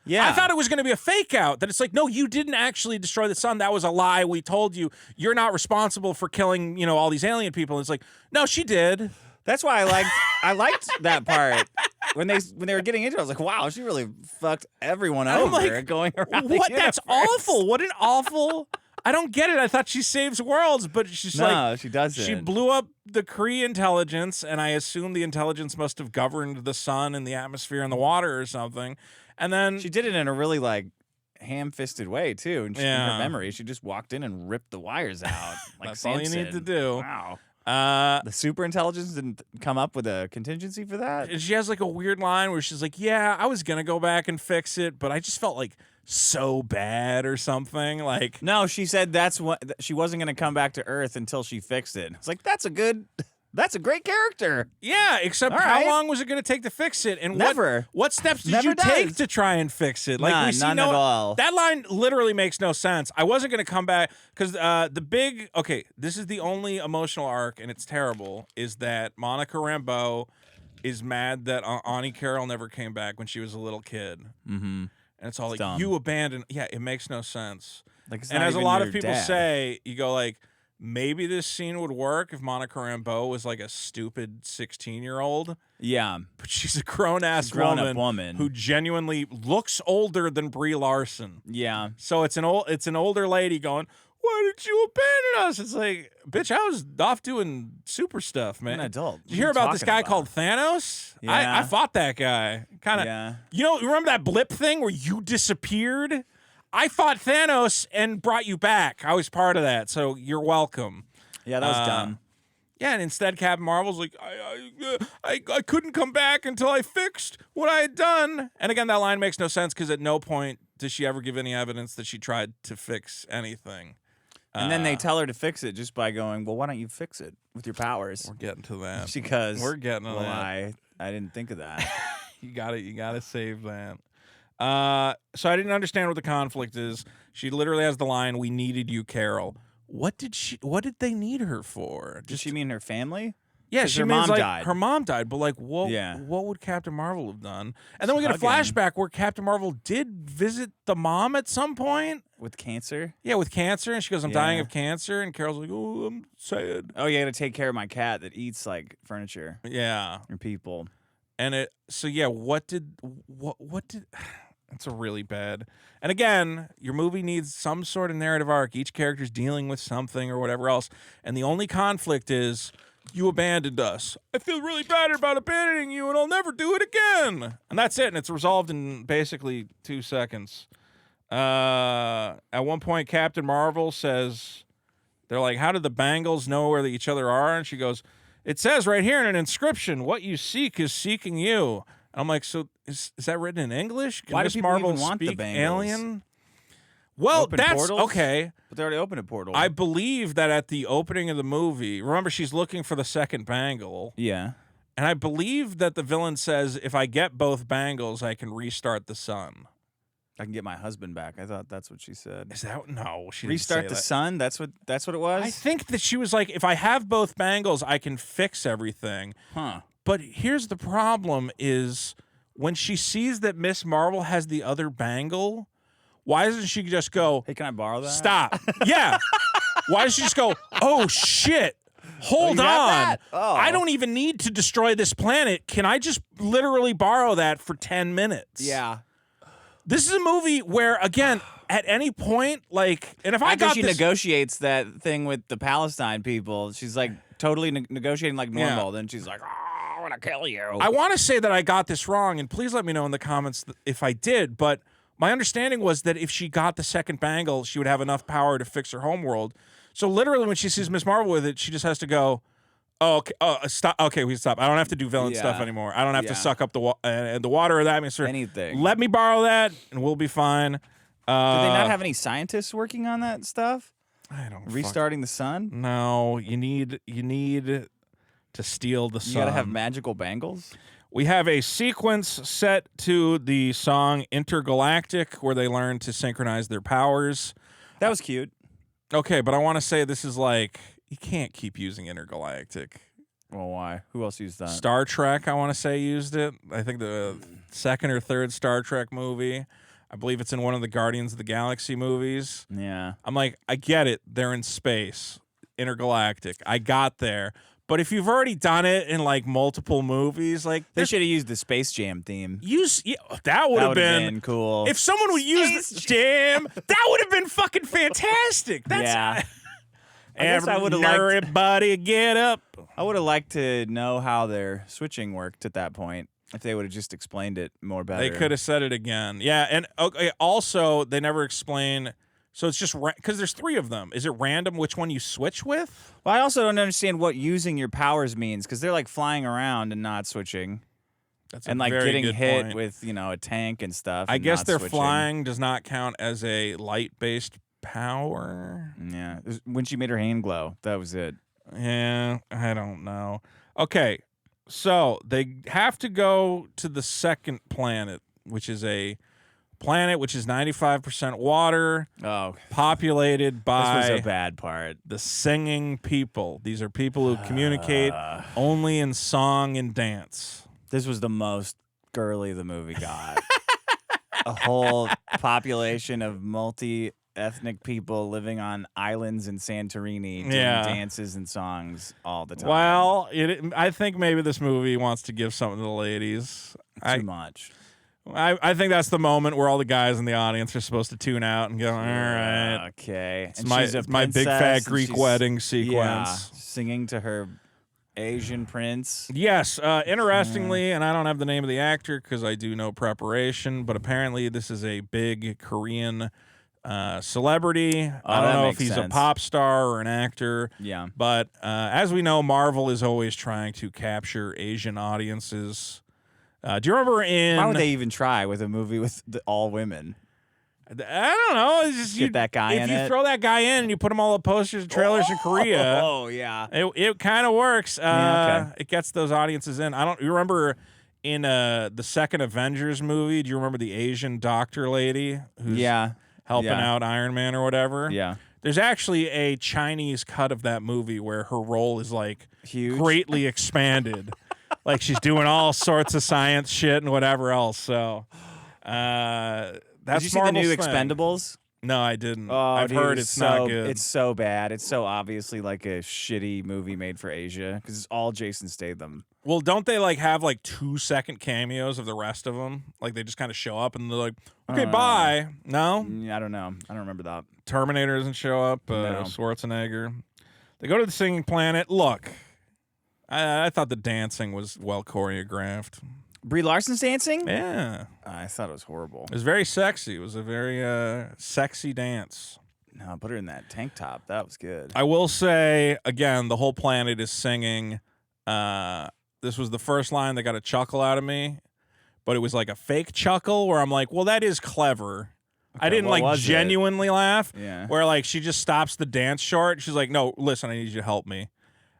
yeah. I thought it was going to be a fake out, that it's like, no, you didn't actually destroy the sun. That was a lie. We told you. You're not responsible for killing, all these alien people. And it's like, no, she did. That's why I liked that part. When they were getting into it, I was like, wow, she really fucked everyone over going around. What? That's awful. What an awful. I don't get it. I thought she saves worlds, but no, she doesn't. She blew up the Kree intelligence, and I assume the intelligence must have governed the sun and the atmosphere and the water or something. And then she did it in a really ham-fisted way too. And in her memory, she just walked in and ripped the wires out. That's Samson. all you need to do. Wow. The super intelligence didn't come up with a contingency for that. And she has a weird line where she's like, "Yeah, I was gonna go back and fix it, but I just felt so bad or something." No, she said that's what she wasn't gonna come back to Earth until she fixed it. It's like, that's a good That's a great character. Yeah, except All how right. long was it going to take to fix it? And Never. What steps did Never you take does. to try and fix it? None, we see none at all. That line literally makes no sense. I wasn't going to come back because this is the only emotional arc, and it's terrible, is that Monica Rambeau is mad that Ani Carroll never came back when she was a little kid. Mm-hmm. And it's all like, dumb. you abandoned. Yeah, it makes no sense. Like, it's And not as a even lot your of people dad. say, you go like, maybe this scene would work if Monica Rambeau was like a stupid 16-year-old. Yeah. But she's a grown-ass grown-up woman who genuinely looks older than Brie Larson. Yeah. So it's an older lady going, why did you abandon us? It's like, bitch, I was off doing super stuff, man. I'm an adult. Did you hear about this guy called Thanos? Yeah. I fought that guy. Kind of. Yeah. You know, remember that blip thing where you disappeared? I fought Thanos and brought you back. I was part of that, so you're welcome. Yeah, that was dumb. Yeah, and instead Captain Marvel's like, I couldn't come back until I fixed what I had done. And again, that line makes no sense because at no point does she ever give any evidence that she tried to fix anything. And then they tell her to fix it just by going, well, why don't you fix it with your powers? We're getting to that. Because We're getting to that. I didn't think of that. You gotta save that. So I didn't understand what the conflict is. She literally has the line, "We needed you, Carol." What did they need her for? Does she mean her family? Yeah, 'Cause she her means mom like died. her mom died, but like what Yeah. what would Captain Marvel have done? And then we get a Hugging. flashback where Captain Marvel did visit the mom at some point. With cancer? Yeah, with cancer, and she goes, "I'm dying Yeah. of cancer," and Carol's like, "Oh, I'm sad." Oh, you got to take care of my cat that eats like furniture Yeah. or people. And what did it's a really bad. And again, your movie needs some sort of narrative arc. Each character's dealing with something or whatever else. And the only conflict is, you abandoned us. I feel really bad about abandoning you, and I'll never do it again. And that's it. And it's resolved in basically 2 seconds. At one point, Captain Marvel says, they're like, how did the Bangles know where each other are? And she goes, it says right here in an inscription, what you seek is seeking you. And I'm like, so is that written in English? Can Why do Miss people Marvel even want the speak Bangles? alien? Well, Open that's portals? okay. But they already opened a portal. I believe that at the opening of the movie, remember she's looking for the second bangle, Yeah. and I believe that the villain says, if I get both bangles, I can restart the sun. I can get my husband back. I thought that's what she said. Is that no? She didn't Restart say the that. sun? That's what it was? I think that she was like, if I have both bangles, I can fix everything. Huh. But here's the problem is when she sees that Miss Marvel has the other bangle, why doesn't she just go, Hey, can I borrow that? stop? Yeah. Why does she just go, oh, shit. Hold you have on. that? Oh. I don't even need to destroy this planet. Can I just literally borrow that for 10 minutes? Yeah. This is a movie where, again, at any point, like, and if I After got she this, negotiates that thing with the Palestine people, she's like totally negotiating like normal. Yeah. Then she's like, oh, I want to kill you. I want to say that I got this wrong, and please let me know in the comments if I did, but my understanding was that if she got the second bangle, she would have enough power to fix her homeworld. So literally when she sees Miss Marvel with it, she just has to go, oh, okay, stop. Okay, we stop. I don't have to do villain stuff Yeah. anymore. I don't have to Yeah. suck up the water or the atmosphere. Anything. Let me borrow that, and we'll be fine. Did they not have any scientists working on that stuff? I don't Restarting the sun? No, you need to steal the sun. You gotta have magical bangles? We have a sequence set to the song Intergalactic where they learn to synchronize their powers. That was cute. Okay, but I want to say this is like, you can't keep using Intergalactic. Well, why? Who else used that? Star Trek, I want to say, used it. I think the second or third Star Trek movie. I believe it's in one of the Guardians of the Galaxy movies. Yeah. I'm like, I get it. They're in space. Intergalactic. I got there. But if you've already done it in like multiple movies, like They should have used the Space Jam theme. that would have would've been cool. If someone would use the jam, that would have been fucking fantastic. That's Yeah. I guess I would've liked- everybody get up. I would have liked to know how their switching worked at that point. If they would have just explained it more better. They could have said it again. Yeah, and okay, also they never explain. So it's just because there's 3 of them. Is it random which one you switch with? Well, I also don't understand what using your powers means because they're like flying around and not switching. That's And a like very getting good hit point. with, a tank and stuff. I and guess not their switching. flying does not count as a light-based power. Yeah. When she made her hand glow, that was it. Yeah, I don't know. Okay, so they have to go to the second planet, which is a planet which is 95% water, Oh, populated this was by a bad part. the singing people. These are people who communicate only in song and dance. This was the most girly the movie got. A whole population of multi-ethnic people living on islands in Santorini doing dances and songs all the time. Well, I think maybe this movie wants to give something to the ladies. Too much. I think that's the moment where all the guys in the audience are supposed to tune out and go, all right. Okay. It's my big fat Greek wedding sequence. Yeah, singing to her Asian prince. Yes. Interestingly, and I don't have the name of the actor because I do no preparation, but apparently this is a big Korean celebrity. I don't know if he's a pop star or an actor. Yeah. But as we know, Marvel is always trying to capture Asian audiences. Do you remember Why would they even try with a movie with all women? I don't know. It's just get that guy in it. If you throw that guy in and you put him all up posters and trailers in Korea, yeah, it kind of works. Okay. It gets those audiences in. You remember in the second Avengers movie? Do you remember the Asian doctor lady who's helping out Iron Man or whatever? Yeah. There's actually a Chinese cut of that movie where her role is like huge, greatly expanded. Like she's doing all sorts of science shit and whatever else. So that's Did you see the new Expendables? No, I didn't. Oh, I've heard it's not good. It's so bad. It's so obviously like a shitty movie made for Asia because it's all Jason Statham. Well, don't they like have like 2-second cameos of the rest of them? Like they just kind of show up and they're like, okay, bye. No? I don't know. I don't remember that. Terminator doesn't show up. No. Schwarzenegger. They go to the singing planet. Look, I thought the dancing was well choreographed. Brie Larson's dancing? Yeah. I thought it was horrible. It was very sexy. It was a very sexy dance. No, put her in that tank top. That was good. I will say, again, the whole planet is singing. This was the first line that got a chuckle out of me, but it was like a fake chuckle where I'm like, well, that is clever. Okay, I didn't like genuinely laugh. Yeah. Where like she just stops the dance short. She's like, no, listen, I need you to help me.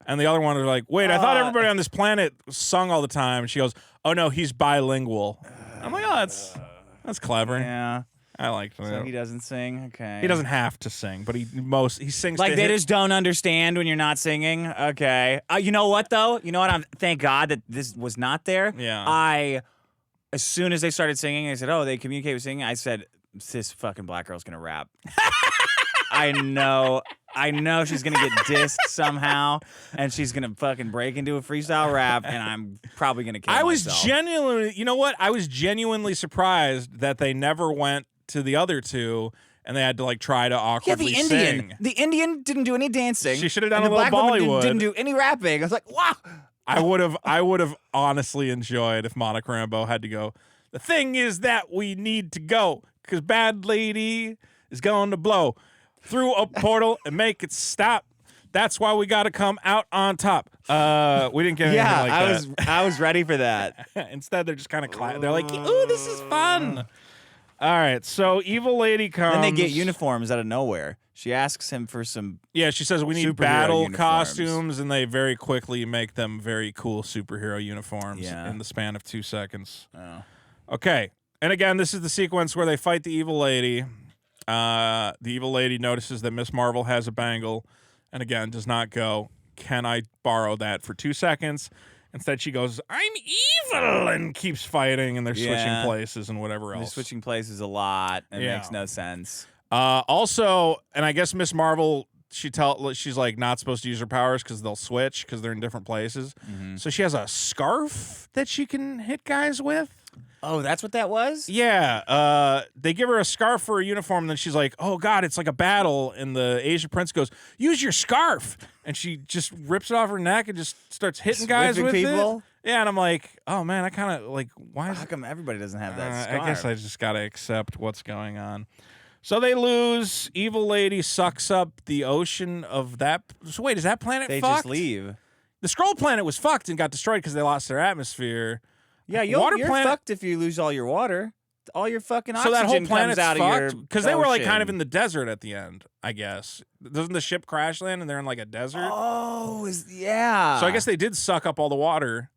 And the other one was like, wait, I thought everybody on this planet sung all the time. And she goes, oh, no, he's bilingual. I'm like, oh, that's clever. Yeah. I liked that. So he doesn't sing? Okay. He doesn't have to sing, but he sings like they just don't understand when you're not singing? Okay. You know what, though? You know what? Thank God that this was not there. Yeah. As soon as they started singing, I said, oh, they communicate with singing. I said, this fucking black girl's going to rap. I know she's going to get dissed somehow, and she's going to fucking break into a freestyle rap, and I'm probably going to kill myself. Genuinely, you know what? I was genuinely surprised that they never went to the other two, and they had to like try to awkwardly sing. The Indian didn't do any dancing. She should have done a little black Bollywood. Woman didn't do any rapping. I was like, wow. I would have honestly enjoyed if Monica Rambeau had to go. The thing is that we need to go because Bad Lady is going to blow through a portal and make it stop. That's why we got to come out on top. We didn't get anything like that. I was ready for that. Instead, they're just kind of they're like, ooh, this is fun. All right, so Evil Lady comes. Then they get uniforms out of nowhere. She asks him for some. Yeah, she says we need battle costumes, and they very quickly make them very cool superhero uniforms in the span of 2 seconds. Oh. Okay, and again, this is the sequence where they fight the Evil Lady. The Evil Lady notices that Miss Marvel has a bangle, and again does not go, can I borrow that for 2 seconds? Instead, she goes, I'm evil, and keeps fighting, and they're switching places and whatever else. They're switching places a lot. It makes no sense. Also, and I guess Miss Marvel, she's like not supposed to use her powers because they'll switch because they're in different places. Mm-hmm. So she has a scarf that she can hit guys with. Oh, that's what that was? Yeah. They give her a scarf for a uniform, and then she's like, oh, God, it's like a battle. And the Asian prince goes, use your scarf. And she just rips it off her neck and just starts hitting guys with people? It. Yeah, and I'm like, oh, man, I kind of like, why is How come everybody doesn't have that scarf? I guess I just got to accept what's going on. So they lose. Evil Lady sucks up the ocean of that. So wait, is that planet fucked? They just leave. The Skrull planet was fucked and got destroyed because they lost their atmosphere. Yeah, you're fucked if you lose all your water. all your fucking So oxygen that whole comes planet's out of your fucked because they were like kind of ocean. in the desert at the end, I guess. Doesn't the ship crash land and they're in like a desert? Oh, yeah. So I guess they did suck up all the water.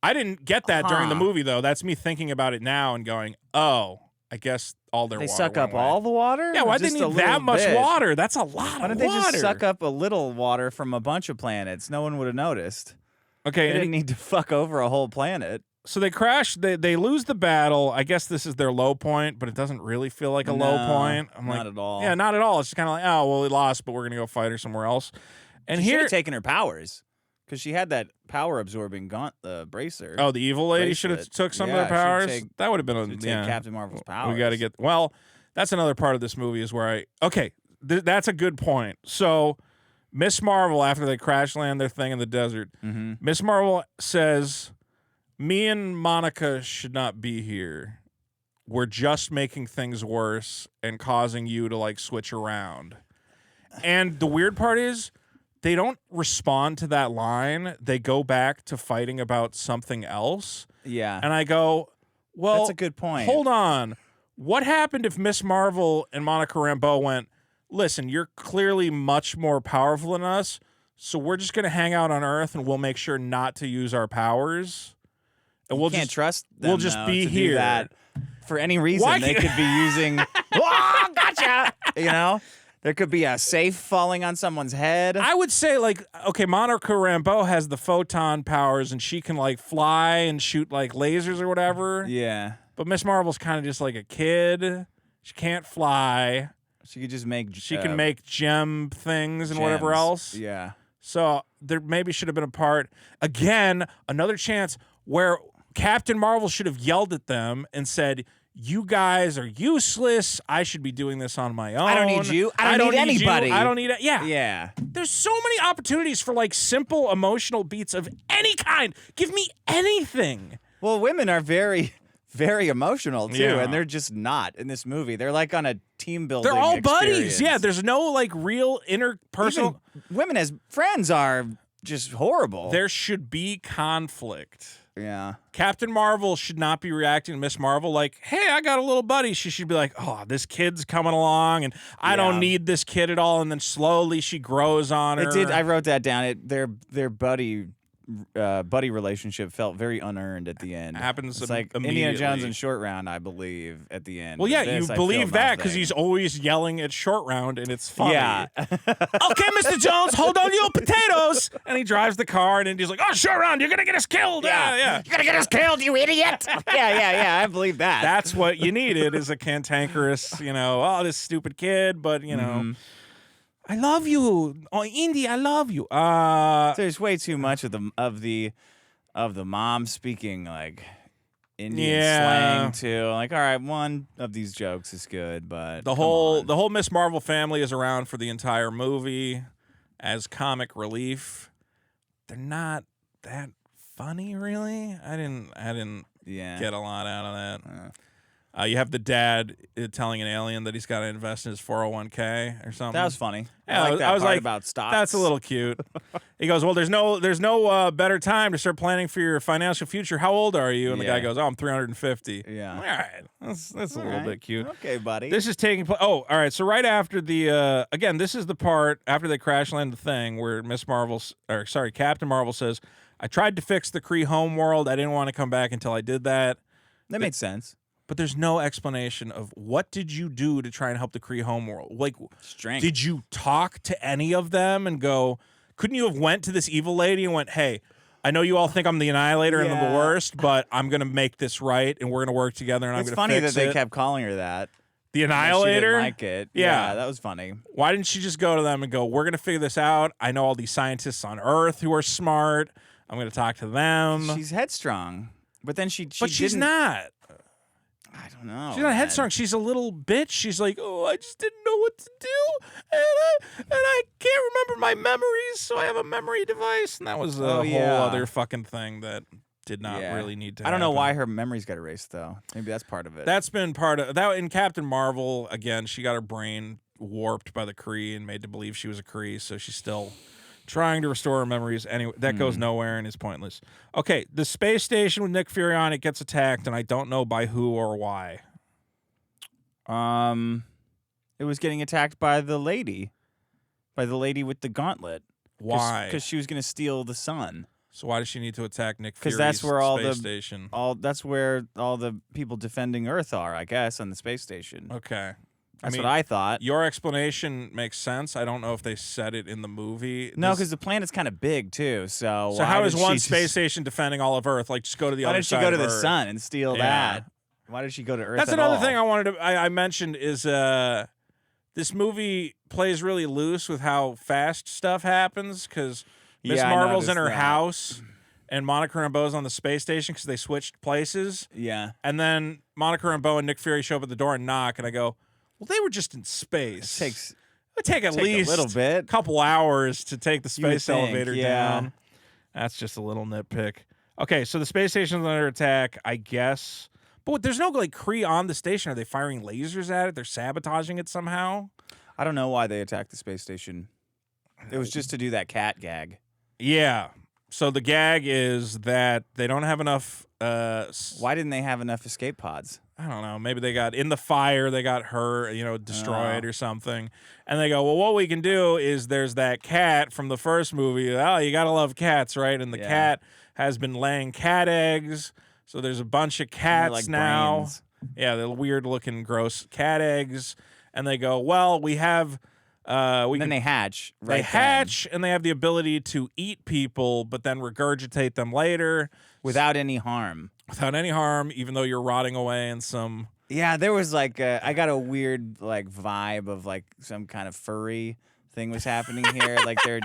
I didn't get that during the Huh. movie though. That's me thinking about it now and going, oh, I guess all their they water suck went up away. all the water. Yeah, why'd they Just a need that little much bit? water? That's a lot Why of didn't water. they just suck up a little water from a bunch of planets? No one would have noticed. Okay, They didn't need to fuck over a whole planet. so they crash. They lose the battle. I guess this is their low point, but it doesn't really feel like a low No, point. I'm not like, at all. yeah, not at all. It's just kind of like, oh, well, we lost, but we're gonna go fight her somewhere else. And She should here, have taken her powers because she had that power absorbing bracer. oh, the evil lady should have bracelet. took some Yeah, of their powers. take- That would have been a Take yeah. Captain Marvel's powers. We got to get well. That's another part of this movie is where that's a good point. So Miss Marvel, after they crash land their thing in the desert, Mm-hmm. Miss Marvel says, "Me and Monica should not be here. We're just making things worse and causing you to like switch around." And the weird part is they don't respond to that line. They go back to fighting about something else. Yeah, And I go, well, that's a good point. hold on. What happened if Miss Marvel and Monica Rambeau went, listen, you're clearly much more powerful than us, so we're just going to hang out on Earth and we'll make sure not to use our powers. And we'll Can't just trust them, we'll just though, be to do here. that for any reason. Why They can't- could be using. Oh, gotcha. You know, there could be a safe falling on someone's head. I would say, like, okay, Monica Rambeau has the photon powers and she can, like, fly and shoot, like, lasers or whatever. Yeah, But Miss Marvel's kind of just like a kid. She can't fly. she could just make. She can make gem things and whatever gems. else. Yeah, So there maybe should have been a part. Again, another chance where Captain Marvel should have yelled at them and said, you guys are useless. I should be doing this on my own. I don't need you. I don't need you. anybody. I don't need it. Yeah. yeah. There's so many opportunities for like simple emotional beats of any kind. Give me anything. Well, women are very, very emotional too, Yeah. and they're just not in this movie. They're like on a team building. They're all buddies. experience. Yeah. There's no like real interpersonal. Even women as friends are just horrible. There should be conflict. Yeah. Captain Marvel should not be reacting to Miss Marvel like, hey, I got a little buddy. She should be like, oh, this kid's coming along and I don't Yeah. need this kid at all. And then slowly she grows on her. It did. I wrote that down. Their buddy relationship felt very unearned at the end. Happens It's like Indiana immediately. Jones and Short Round, I believe, at the end. Well, But yeah, this, you I believe feel that because nothing. he's always yelling at Short Round and it's funny. Yeah. Okay, Mr. Jones, hold on to your potatoes. And he drives the car and then he's like, oh, Short Round, you're going to get us killed. Yeah. You're gonna get us killed, you idiot! yeah. I believe that. That's what you needed is a cantankerous, oh, this stupid kid, but, Mhm. I love you. Oh, Indy, I love you. There's way too much of the mom speaking like Indian Yeah. slang too. Like, all right, one of these jokes is good, but The come whole on. the whole Miss Marvel family is around for the entire movie as comic relief. They're not that funny, really. I didn't yeah. get a lot out of that. You have the dad telling an alien that he's got to invest in his 401k or something. That was funny. Yeah, I like that I was part like, about stocks. That's a little cute. He goes, well, there's no better time to start planning for your financial future. How old are you? And the guy Yeah. goes, oh, I'm 350. Yeah. All right, that's a All little right. bit cute. Okay, buddy. This is taking place. Oh, all right. So right after the again, this is the part after they crash land the thing where Captain Marvel says, "I tried to fix the Kree homeworld. I didn't want to come back until I did that." that made sense. But there's no explanation of what did you do to try and help the Kree homeworld. Like, Strength. did you talk to any of them and go? Couldn't you have went to this evil lady and went, "Hey, I know you all think I'm the Annihilator and I'm the Yeah. worst, but I'm gonna make this right, and we're gonna work together, and It's I'm funny gonna that fix they it." kept calling her that. The She Annihilator. didn't like it. Yeah. That was funny. Why didn't she just go to them and go, we're going to figure this out. I know all these scientists on Earth who are smart. I'm going to talk to them. She's headstrong, but then she but she's didn't- not. I don't know. She's not man. headstrong. She's a little bitch. She's like, oh, I just didn't know what to do. And I can't remember my memories, so I have a memory device. And that was a whole yeah. other fucking thing that did not Yeah. really need to I don't know happen. why her memories got erased though. Maybe that's part of it. That's been part of that in Captain Marvel. Again, she got her brain warped by the Kree and made to believe she was a Kree, so she's still trying to restore her memories. Anyway, that goes nowhere and is pointless. Okay, the space station with Nick Fury on it gets attacked, and I don't know by who or why. It was getting attacked by the lady with the gauntlet. Why? Because she was going to steal the sun. So why does she need to attack Nick Fury's that's where space station? That's where all the people defending Earth are, I guess, on the space station. Okay. That's what I thought. Your explanation makes sense. I don't know if they said it in the movie. No, because the planet's kind of big, too. So how is one space station defending all of Earth? Like, just go to the other side of Earth. Why did she go to the sun and steal that? Why did she go to Earth That's another thing I wanted to... I mentioned is this movie plays really loose with how fast stuff happens, because Miss Marvel's in her house, and Monica Rambeau's on the space station because they switched places. Yeah. And then Monica Rambeau and Nick Fury show up at the door and knock, and I go... Well, they were just in space. It would take at least a little bit, couple hours to take the space elevator down. Yeah. That's just a little nitpick. Okay, so the space station's under attack, I guess. But there's no like Kree on the station. Are they firing lasers at it? They're sabotaging it somehow? I don't know why they attacked the space station. It was just to do that cat gag. Yeah. So the gag is that they don't have enough... Why didn't they have enough escape pods? I don't know. Maybe they got in the fire. They got her, destroyed or something. And they go, well, what we can do is there's that cat from the first movie. Oh, you got to love cats, right? And the cat has been laying cat eggs. So there's a bunch of cats like now. brains. Yeah, the weird-looking, gross cat eggs. And they go, well, we have... then they hatch. They hatch, and they have the ability to eat people, but then regurgitate them later. Without any harm. Without any harm, even though you're rotting away in some... Yeah, there was like I got a weird like vibe of like some kind of furry thing was happening here. Like they're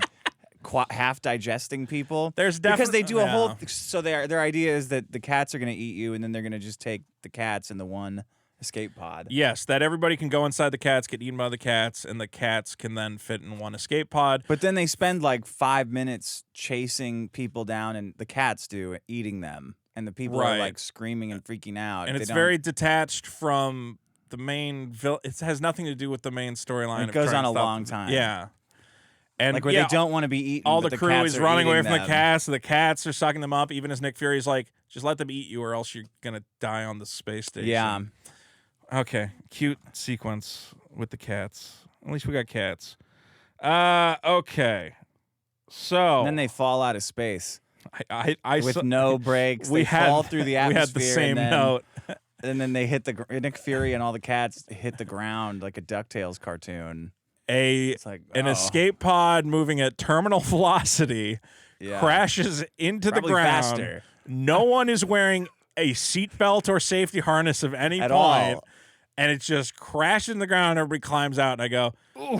half digesting people. There's definitely... Because they do a whole... So their idea is that the cats are going to eat you, and then they're going to just take the cats in the one escape pod. Yes, that everybody can go inside the cats, get eaten by the cats, and the cats can then fit in one escape pod. But then they spend like 5 minutes chasing people down, and the cats do, eating them. And the people are like screaming and freaking out. And it's very detached from the main... It has nothing to do with the main storyline. It goes on a long time. Yeah. And like where they don't want to be eaten. All but the crew is running away from the cats, and the cats are sucking them up, even as Nick Fury's like, just let them eat you or else you're going to die on the space station. Yeah. Okay, cute sequence with the cats. At least we got cats. Okay. So... And then they fall out of space. With no brakes. They fall through the atmosphere. We had the same note. And then they hit Nick Fury and all the cats hit the ground like a DuckTales cartoon. An escape pod moving at terminal velocity crashes into the ground. Faster. No one is wearing a seatbelt or safety harness of any point. All. And it just crashes in the ground. Everybody climbs out, and I go,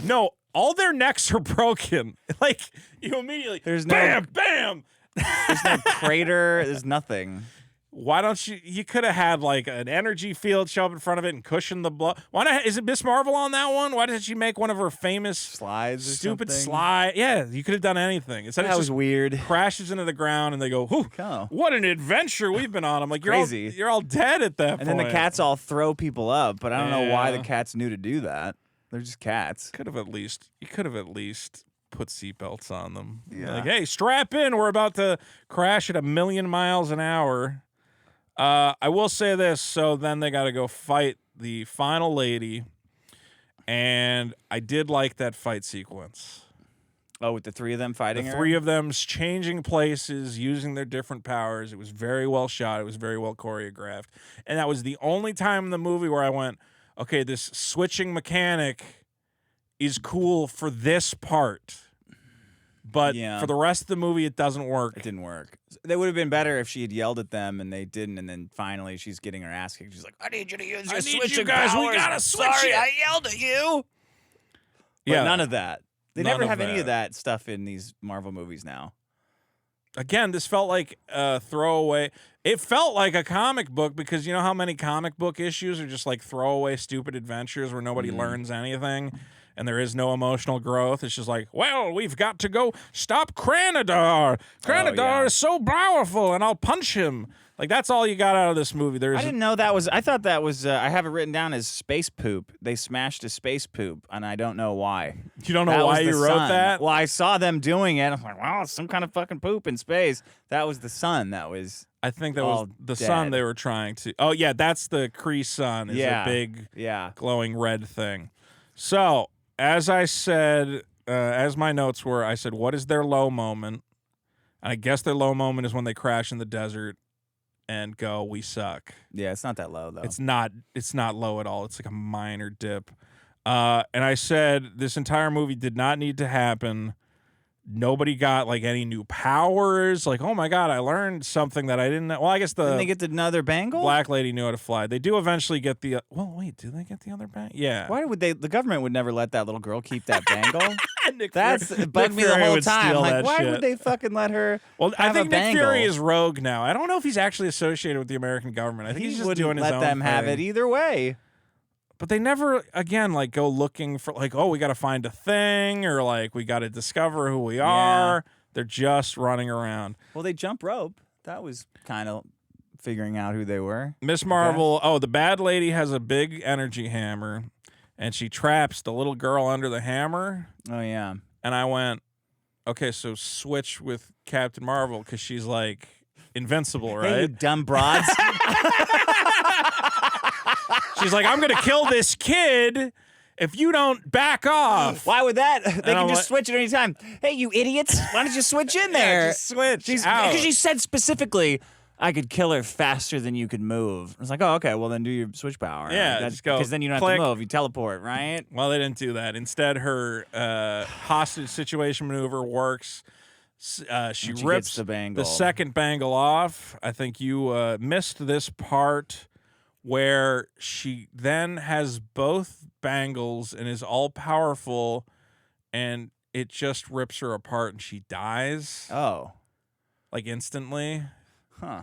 no, all their necks are broken. Like, you immediately, bam, bam. There's no crater. There's nothing. Why don't you could have had like an energy field show up in front of it and cushion the blow. Why not? Is it Miss Marvel on that one? Why didn't she make one of her famous slides? Stupid slide. Yeah, you could have done anything. Instead, that was weird. Crashes into the ground and they go, what an adventure we've been on. I'm like, crazy. You're all dead at that point. And then the cats all throw people up, but I don't know why the cats knew to do that. They're just cats. You could have at least put seatbelts on them. Yeah. Like, hey, strap in. We're about to crash at 1,000,000 miles an hour. I will say this. So then they got to go fight the final lady. And I did like that fight sequence. Oh, with the three of them fighting her? The three of them changing places, using their different powers. It was very well shot. It was very well choreographed. And that was the only time in the movie where I went, okay, this switching mechanic is cool for this part. But for the rest of the movie, it doesn't work. It didn't work. It would have been better if she had yelled at them and they didn't, and then finally she's getting her ass kicked. She's like, I need you to use your switching powers. We gotta switch Sorry, it. I yelled at you. But none of that. They never have any of that stuff in these Marvel movies now. Again, this felt like a throwaway. It felt like a comic book because you know how many comic book issues are just like throwaway stupid adventures where nobody learns anything? And there is no emotional growth. It's just like, well, we've got to go stop Cranadar. Cranadar is so powerful, and I'll punch him. Like that's all you got out of this movie. I didn't know that was. I thought that was. I have it written down as space poop. They smashed a space poop, and I don't know why. You don't know why you wrote that? Well, I saw them doing it. I'm like, wow, it's some kind of fucking poop in space. That was the sun. That was. I think that was the sun they were trying to. Oh yeah, that's the Kree sun. Is a big, glowing red thing. So as I said, as my notes were, I said, what is their low moment? And I guess their low moment is when they crash in the desert and go, we suck. Yeah, it's not that low though. It's not low at all. It's like a minor dip. And I said this entire movie did not need to happen. Nobody got like any new powers. Like, oh my God, I learned something that I didn't know. Well, I guess Didn't they get another bangle? Black lady knew how to fly. They do eventually get the. Well, wait, do they get the other bangle? Yeah. Why would they? The government would never let that little girl keep that bangle. That's it bugged me the whole time. Like, why shit. would they fucking let her? Well, have I think a Nick bangle? Fury is rogue now. I don't know if he's actually associated with the American government. I think he's just doing his own thing. Let them have it either way. But they never, again, like go looking for like, oh, we got to find a thing or like we got to discover who we are. They're just running around. Well, they jump rope. That was kind of figuring out who they were. Miss Marvel, the bad lady has a big energy hammer and she traps the little girl under the hammer. Oh, yeah. And I went, okay, so switch with Captain Marvel because she's like invincible, right? Hey, you dumb broads. She's like, I'm going to kill this kid if you don't back off. Why would that? They can just switch at any time. Hey, you idiots. Why don't you switch in there? Yeah, just switch. Because she said specifically, I could kill her faster than you could move. I was like, oh, okay, well, then do your switch power. Yeah, just go. Because then you don't have to move. You teleport, right? Well, they didn't do that. Instead, her hostage situation maneuver works. She rips the second bangle off. I think you missed this part where she then has both bangles and is all-powerful, and it just rips her apart and she dies. Oh. Like, instantly. Huh.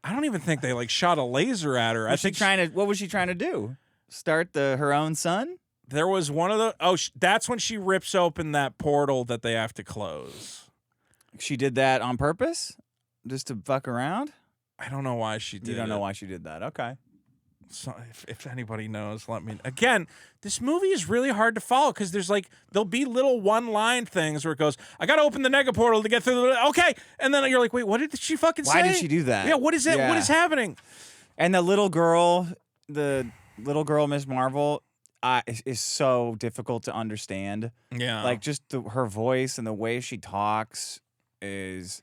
I don't even think they, like, shot a laser at her. What was she trying to do? Start her own son? There was one of the... Oh, that's when she rips open that portal that they have to close. She did that on purpose? Just to fuck around? I don't know why she did You don't know why she did that. Okay. So if anybody knows, let me. Again, this movie is really hard to follow because there'll be little one-line things where it goes, I got to open the nega portal to get through the. Okay. And then you're like, wait, what did she fucking say? Why did she do that? Yeah, what is it? Yeah. What is happening? And the little girl, Miss Marvel, is so difficult to understand. Yeah. Like just her voice and the way she talks is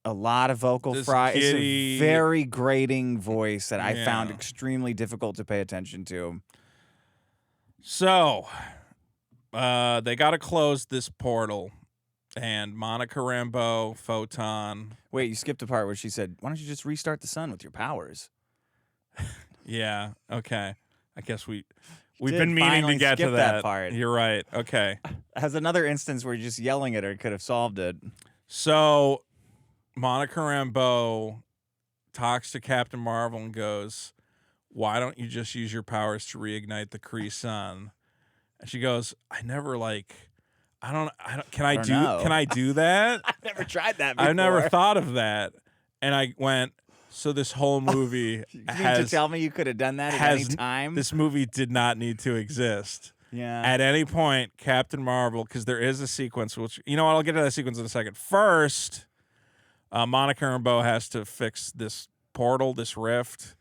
a lot of vocal fry. It's a very grating voice that I found extremely difficult to pay attention to. So, they got to close this portal, and Monica Rambeau, Photon. Wait, you skipped a part where she said, "Why don't you just restart the sun with your powers?" Yeah. Okay. I guess we've been meaning to get to that part. You're right. Okay. Has another instance where just yelling at her could have solved it. So, Monica Rambeau talks to Captain Marvel and goes, why don't you just use your powers to reignite the Kree sun? And she goes, can I do that? I've never tried that before. I've never thought of that. And I went, so this whole movie you mean to tell me you could have done that at any time? This movie did not need to exist. Yeah. At any point, Captain Marvel, because there is a sequence, which, you know what, I'll get to that sequence in a second. First, Monica Rambeau has to fix this portal, this rift.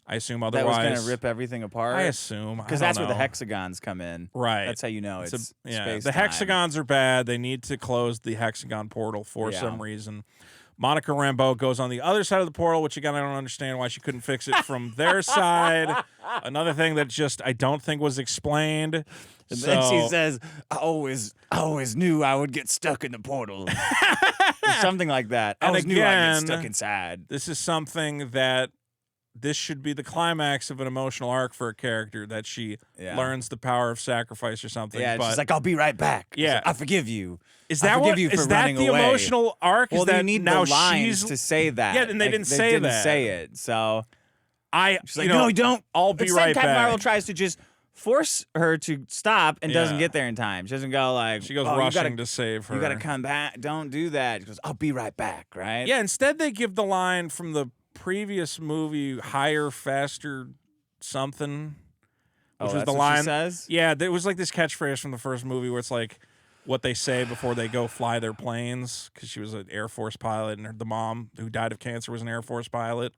I assume otherwise. That was going to rip everything apart? I assume. Because that's where the hexagons come in. Right. That's how you know it's space the time. hexagons are bad. They need to close the hexagon portal for some reason. Monica Rambeau goes on the other side of the portal, which, again, I don't understand why she couldn't fix it from their side. Another thing that I don't think was explained. And then she says, I always knew I would get stuck in the portal. Or something like that. I always knew I'd get stuck inside. This is something that this should be the climax of an emotional arc for a character, that she learns the power of sacrifice or something. Yeah, but she's like, I'll be right back. Yeah. Like, I forgive you. Is that the away. emotional arc? Well, is that you need now the lines to say that. Yeah, and they didn't say that. They didn't say it, so... She's like, no, you don't. I'll be right back. Captain Marvel tries to just force her to stop and doesn't get there in time. She doesn't go like... She goes rushing to save her. You got to come back. Don't do that. She goes, I'll be right back, right? Yeah, instead they give the line from the previous movie, Higher, Faster, something. Which was that's the what line. she says? Yeah, there was like this catchphrase from the first movie where it's like what they say before they go fly their planes, because she was an Air Force pilot, and the mom who died of cancer was an Air Force pilot.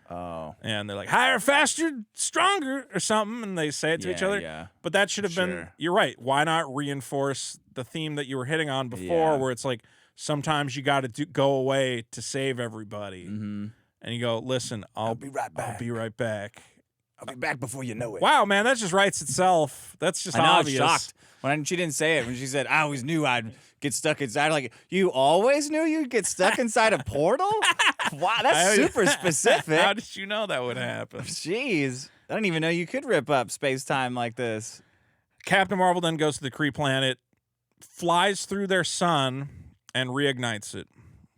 Oh. And they're like, higher, faster, stronger, or something, and they say it to each other. Yeah. But that should have been, Sure. you're right, why not reinforce the theme that you were hitting on before, Yeah. where it's like, sometimes you got to go away to save everybody. Mm-hmm. And you go, listen, I'll be right back. I'll be right back. I'll be back before you know it. Wow, man, that just writes itself. That's just I know, obvious. I'm shocked. When she didn't say it, when she said, I always knew I'd get stuck inside. Like, you always knew you'd get stuck inside a portal? Wow, that's super specific. How did you know that would happen? Jeez. I didn't even know you could rip up space-time like this. Captain Marvel then goes to the Kree planet, flies through their sun, and reignites it,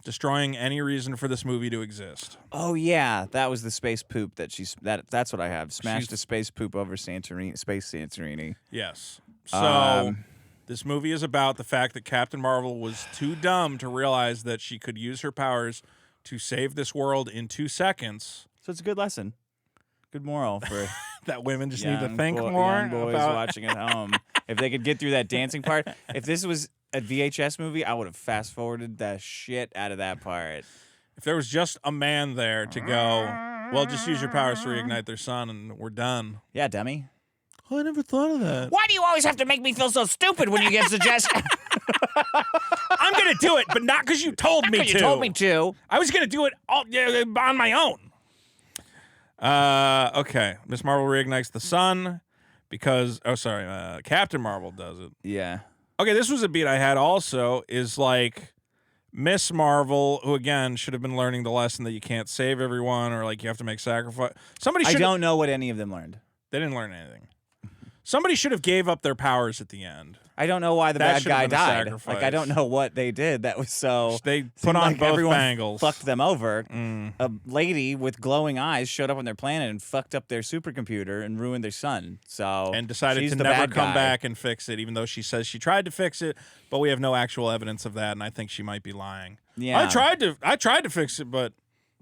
destroying any reason for this movie to exist. Oh, yeah. That was the space poop that's what I have. Smashed a space poop over Santorini, Space Santorini. Yes. So this movie is about the fact that Captain Marvel was too dumb to realize that she could use her powers to save this world in 2 seconds. So it's a good lesson. Good moral for that women just need to think more young boys about watching at home. If they could get through that dancing part. If this was a VHS movie, I would have fast-forwarded the shit out of that part. If there was just a man there to go, well, just use your powers to reignite their sun and we're done. Yeah, dummy. Oh, I never thought of that. Why do you always have to make me feel so stupid when you give suggestions? I'm going to do it, but not because you told me to. You told me to. I was going to do it on my own. Okay. Miss Marvel reignites the sun because, Captain Marvel does it. Yeah. Okay, this was a beat I had also, is like Miss Marvel, who again should have been learning the lesson that you can't save everyone, or like you have to make sacrifice. I don't know what any of them learned. They didn't learn anything. Somebody should have gave up their powers at the end. I don't know why the That bad should have guy been a died. sacrifice. Like, I don't know what they did. That was so. They seemed put on like both everyone bangles. fucked them over. A lady with glowing eyes showed up on their planet and fucked up their supercomputer and ruined their son. So And decided she's to the never bad come guy. back and fix it, even though she says she tried to fix it, but we have no actual evidence of that, and I think she might be lying. Yeah. I tried to fix it, but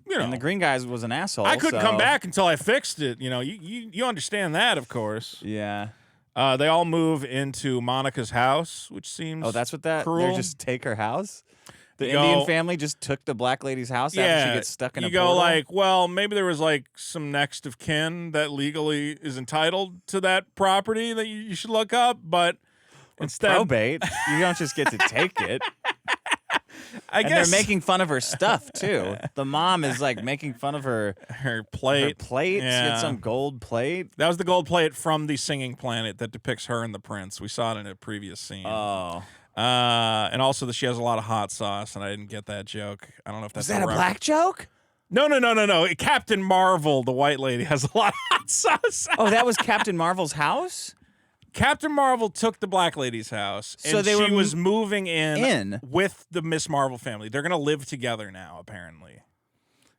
you know, And the green guy was an asshole. I couldn't so- come back until I fixed it. You know, you understand that, of course. Yeah. They all move into Monica's house, which seems Oh, that's what that. cruel. They just take her house. The You Indian go- family just took the black lady's house after she gets stuck in a you go portal. like, well, maybe there was like some next of kin that legally is entitled to that property that you should look up, but instead, probate. You don't just get to take it. I And guess they're making fun of her stuff too. The mom is like making fun of her her plate. plate. She Yeah. had some gold plate. That was the gold plate from the singing planet that depicts her and the prince. We saw it in a previous scene. Oh, And also that she has a lot of hot sauce, and I didn't get that joke. I don't know if that's is that a reference. black joke? No. Captain Marvel, the white lady, has a lot of hot sauce. Oh, that was Captain Marvel's house. Captain Marvel took the black lady's house, So and they she were was moving in? with the Miss Marvel family. They're gonna live together now, apparently.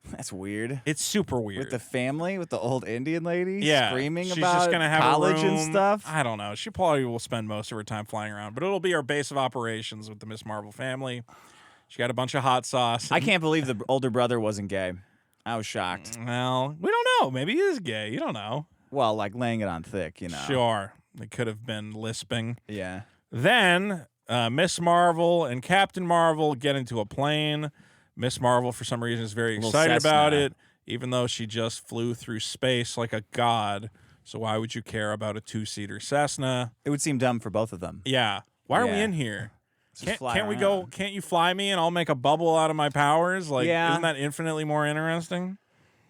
That's weird. It's super weird. With the family, with the old Indian lady yeah, screaming she's about just gonna have college a room. and stuff. I don't know. She probably will spend most of her time flying around, but it'll be our base of operations with the Miss Marvel family. She got a bunch of hot sauce. I can't believe the older brother wasn't gay. I was shocked. Well, we don't know. Maybe he is gay. You don't know. Well, like laying it on thick, you know. Sure. It could have been lisping. Yeah. Then Miss Marvel and Captain Marvel get into a plane. Miss Marvel, for some reason, is very Little excited about Cessna. it, even though she just flew through space like a god. So why would you care about a 2-seater Cessna? It would seem dumb for both of them. Yeah. Why are we Yeah. in here? Just fly Can't we go? around. Can't you fly me and I'll make a bubble out of my powers? Like, Yeah. isn't that infinitely more interesting?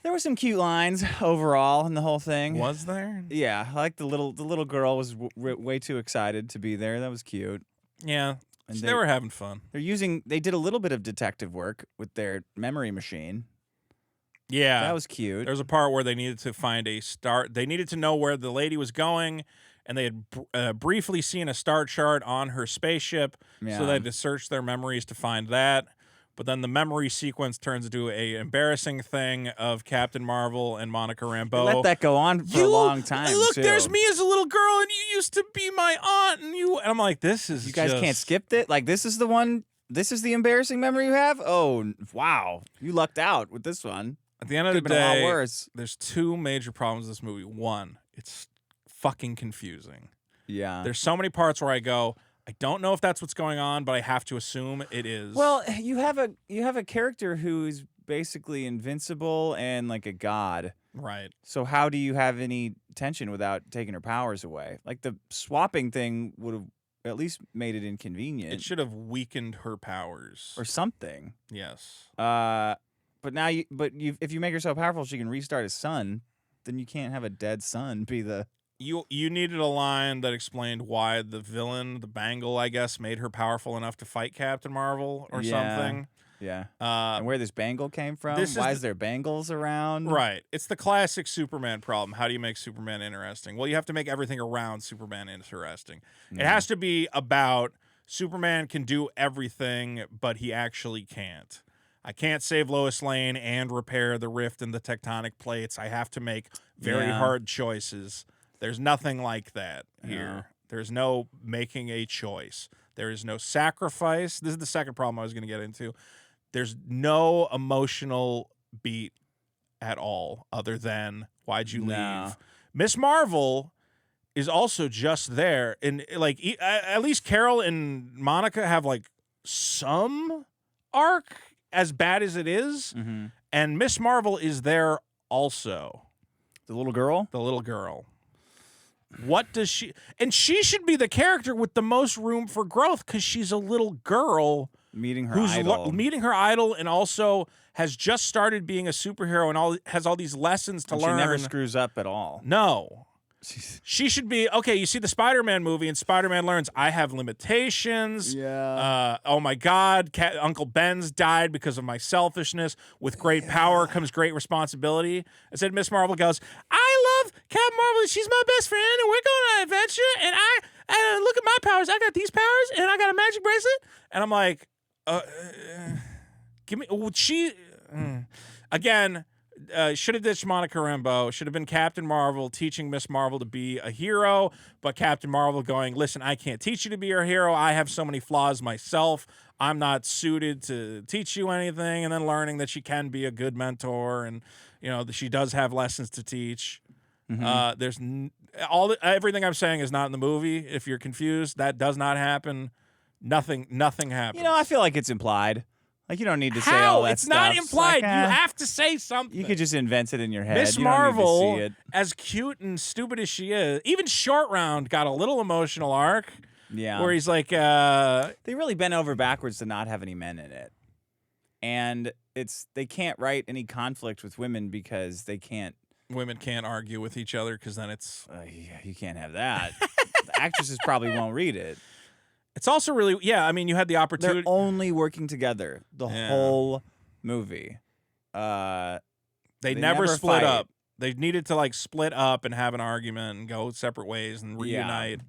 There were some cute lines overall in the whole thing. Was there? Yeah, I like the little girl was way too excited to be there. That was cute. Yeah. And They were having fun. They did a little bit of detective work with their memory machine. Yeah. That was cute. There was a part where they needed to find a start. They needed to know where the lady was going, and they had briefly seen a star chart on her spaceship, Yeah. so they had to search their memories to find that. But then the memory sequence turns into a embarrassing thing of Captain Marvel and Monica They Rambeau. let that go on for a long time. Look, too. there's me as a little girl, and you used to be my aunt, and I'm like, this is You guys just- can't skip it. Like this is the one. This is the embarrassing memory you have. Oh wow, you lucked out with this one. At the end of the Could've been a lot day, worse. there's two major problems with this movie. One, it's fucking confusing. Yeah. There's so many parts where I go, I don't know if that's what's going on, but I have to assume it is. Well, you have a character who's basically invincible and like a god. right. So how do you have any tension without taking her powers away? Like the swapping thing would have at least made it inconvenient It should have weakened her powers. or something. Yes. But now if you make her so powerful she can restart his sun, then you can't have a dead sun be the You needed a line that explained why the villain, the Bangle, I guess, made her powerful enough to fight Captain Marvel or something. Yeah. And where this bangle came from? this Why is is there bangles around? Right. It's the classic Superman problem. How do you make Superman interesting? Well, you have to make everything around Superman interesting. It has to be about Superman can do everything, but he actually can't. I can't save Lois Lane and repair the rift in the tectonic plates. I have to make very hard choices. There's nothing like that here. There's no making a choice. There is no sacrifice. This is the second problem I was going to get into. There's no emotional beat at all other than why'd you leave? Miss Marvel is also just there. And like at least Carol and Monica have like some arc as bad as it is. Mm-hmm. And Miss Marvel is there also. The little girl? The little girl. What does she... And she should be the character with the most room for growth because she's a little girl Meeting her who's idol. meeting her idol and also has just started being a superhero and has all these lessons to learn. She never screws up at all. No. She should be... Okay, you see the Spider-Man movie and Spider-Man learns, I have limitations. Yeah. Oh, my God. Uncle Ben's died because of my selfishness. With great power comes great responsibility. I said, Miss Marvel goes, I love Captain Marvel. She's my best friend, and we're going on an adventure, and look at my powers. I got these powers, and I got a magic bracelet. And I'm like, give me... Again... should have ditched Monica Rambeau. Should have been Captain Marvel teaching Miss Marvel to be a hero, but Captain Marvel going, listen, I can't teach you to be a hero. I have so many flaws myself. I'm not suited to teach you anything. And then learning that she can be a good mentor and, you know, that she does have lessons to teach. Mm-hmm. There's everything I'm saying is not in the movie. If you're confused, that does not happen. Nothing happens. You know, I feel like it's implied. Like, you don't need to say How? all that It's stuff. not implied. Like, You have to say something. You could just invent it in your head. Miss You don't need to Marvel, see it. as cute and stupid as she is, even Short Round got a little emotional arc. Yeah. Where he's like, they really bent over backwards to not have any men in it. And they can't write any conflict with women because they can't. Women can't argue with each other because then it's... Yeah, you can't have that. The actresses probably won't read it. It's also really... Yeah, I mean, you had the opportunity... They're only working together the whole movie. They never split up. They needed to, like, split up and have an argument and go separate ways and reunite.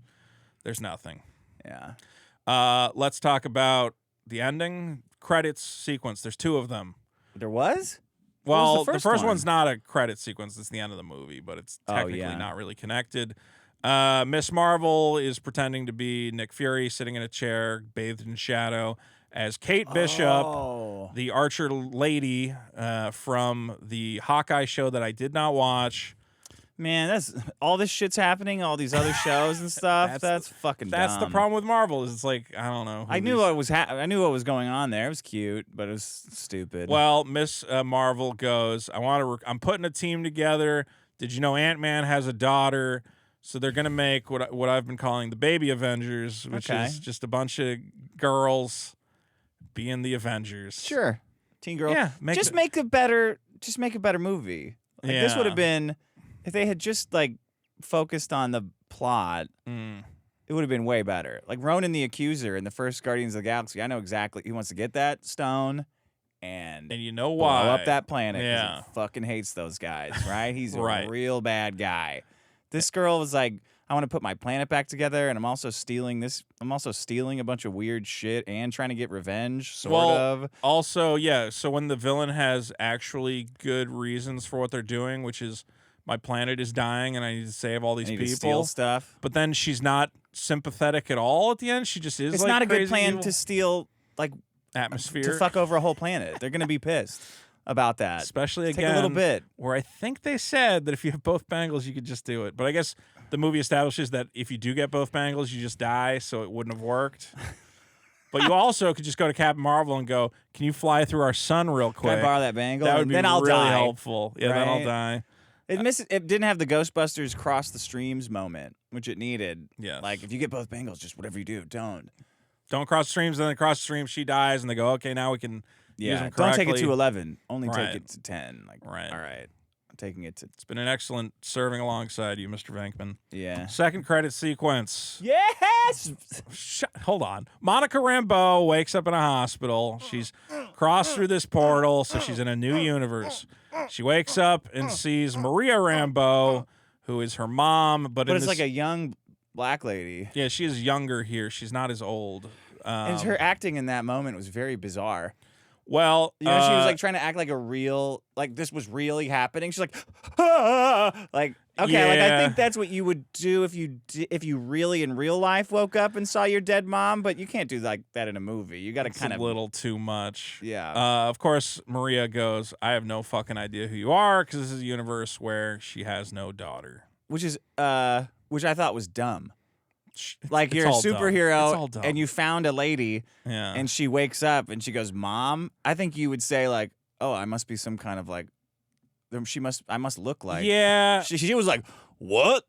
There's nothing. Yeah. Let's talk about the ending. Credits sequence. There's two of them. There was? Well, the first one? one's not a credit sequence. It's the end of the movie, but it's technically not really connected. Miss Marvel is pretending to be Nick Fury, sitting in a chair, bathed in shadow, as Kate Bishop, the Archer lady from the Hawkeye show that I did not watch. Man, that's all this shit's happening, all these other shows and stuff. That's fucking That's dumb. the problem with Marvel. Is it's like, I don't know. I knew what was going on there. It was cute, but it was stupid. Well, Miss Marvel goes, I'm putting a team together. Did you know Ant-Man has a daughter? So they're going to make what I've been calling the Baby Avengers, which is just a bunch of girls being the Avengers. Sure. Teen girls. Yeah, make a better movie. Like, this would have been, if they had just like focused on the plot, it would have been way better. Like Ronan the Accuser in the first Guardians of the Galaxy, I know exactly he wants to get that stone and you know why. Blow up that planet. Yeah. He fucking hates those guys, right? He's a real bad guy. This girl was like, I want to put my planet back together, and I'm also stealing a bunch of weird shit and trying to get revenge, sort of. Also, yeah, so when the villain has actually good reasons for what they're doing, which is my planet is dying and I need to save all these people. To steal stuff. But then she's not sympathetic at all at the end. She just is It's like not a good crazy plan evil. To steal, like, Atmosphere. to fuck over a whole planet. They're going to be pissed. about that. Especially Take again, a little bit. where I think they said that if you have both bangles, you could just do it. But I guess the movie establishes that if you do get both bangles, you just die, so it wouldn't have worked. But you also could just go to Captain Marvel and go, "Can you fly through our sun real quick? Can I borrow that bangle? That would And be then I'll really die. helpful." Yeah, then I'll Right? die. It didn't have the Ghostbusters cross the streams moment, which it needed. Yes. Like, if you get both bangles, just whatever you do, don't. Don't cross streams, then they cross the stream, she dies, and they go, "Okay, now we can use them Don't take it correctly." to 11. Only Right. take it to 10. Like, Right. all right. I'm taking it to... It's been an excellent serving alongside you, Mr. Venkman. Yeah. Second credit sequence. Yes! Hold on. Monica Rambeau wakes up in a hospital. She's crossed through this portal, so she's in a new universe. She wakes up and sees Maria Rambeau, who is her mom, but But in it's this, like a young black lady. yeah, she is younger here. She's not as old. And her acting in that moment was very bizarre. Well, You know, she was like trying to act like a real, like this was really happening. She's like, ah! Like, okay, like I Yeah. think that's what you would do if you really in real life woke up and saw your dead mom, but you can't do like that in a movie. You got to it's kind a of little too much. Yeah. Of course, Maria goes, "I have no fucking idea who you are," because this is a universe where she has no daughter. which I thought was dumb. Like It's you're a all dumb. superhero It's all dumb. and you found a lady Yeah. and she wakes up and she goes, "Mom." I think you would say like, "Oh, I must be some kind of like I must look like." yeah. She was like, "What?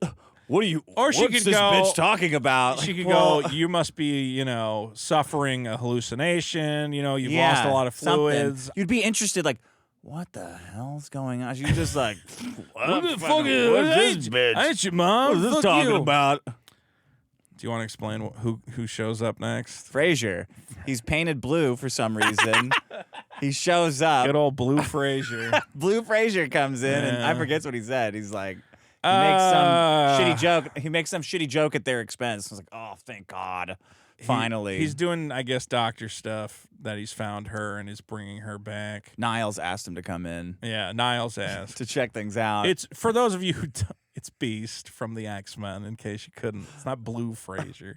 What are you? Or she what's could this go- bitch talking about?" She Like, could well, go, "You must be, suffering a hallucination. You've yeah, lost a lot of something. fluids." You'd be interested, like, what the hell's going on? She's just like, What the fuck is this bitch? I ain't your mom. What's this Fuck talking you. about? Do you want to explain who shows up next? Frasier. He's painted blue for some reason. He shows up. Good old Blue Frasier. Blue Frasier comes in, and I Yeah. forget what he said. He's like, he makes some shitty joke. He makes some shitty joke at their expense. I was like, oh, thank God. Finally. He's doing, I guess, doctor stuff that he's found her and is bringing her back. Niles asked him to come in Yeah, Niles asked. to check things out. It's for those of you who don't, it's Beast from the X-Men. In case you couldn't, it's not Blue Frasier.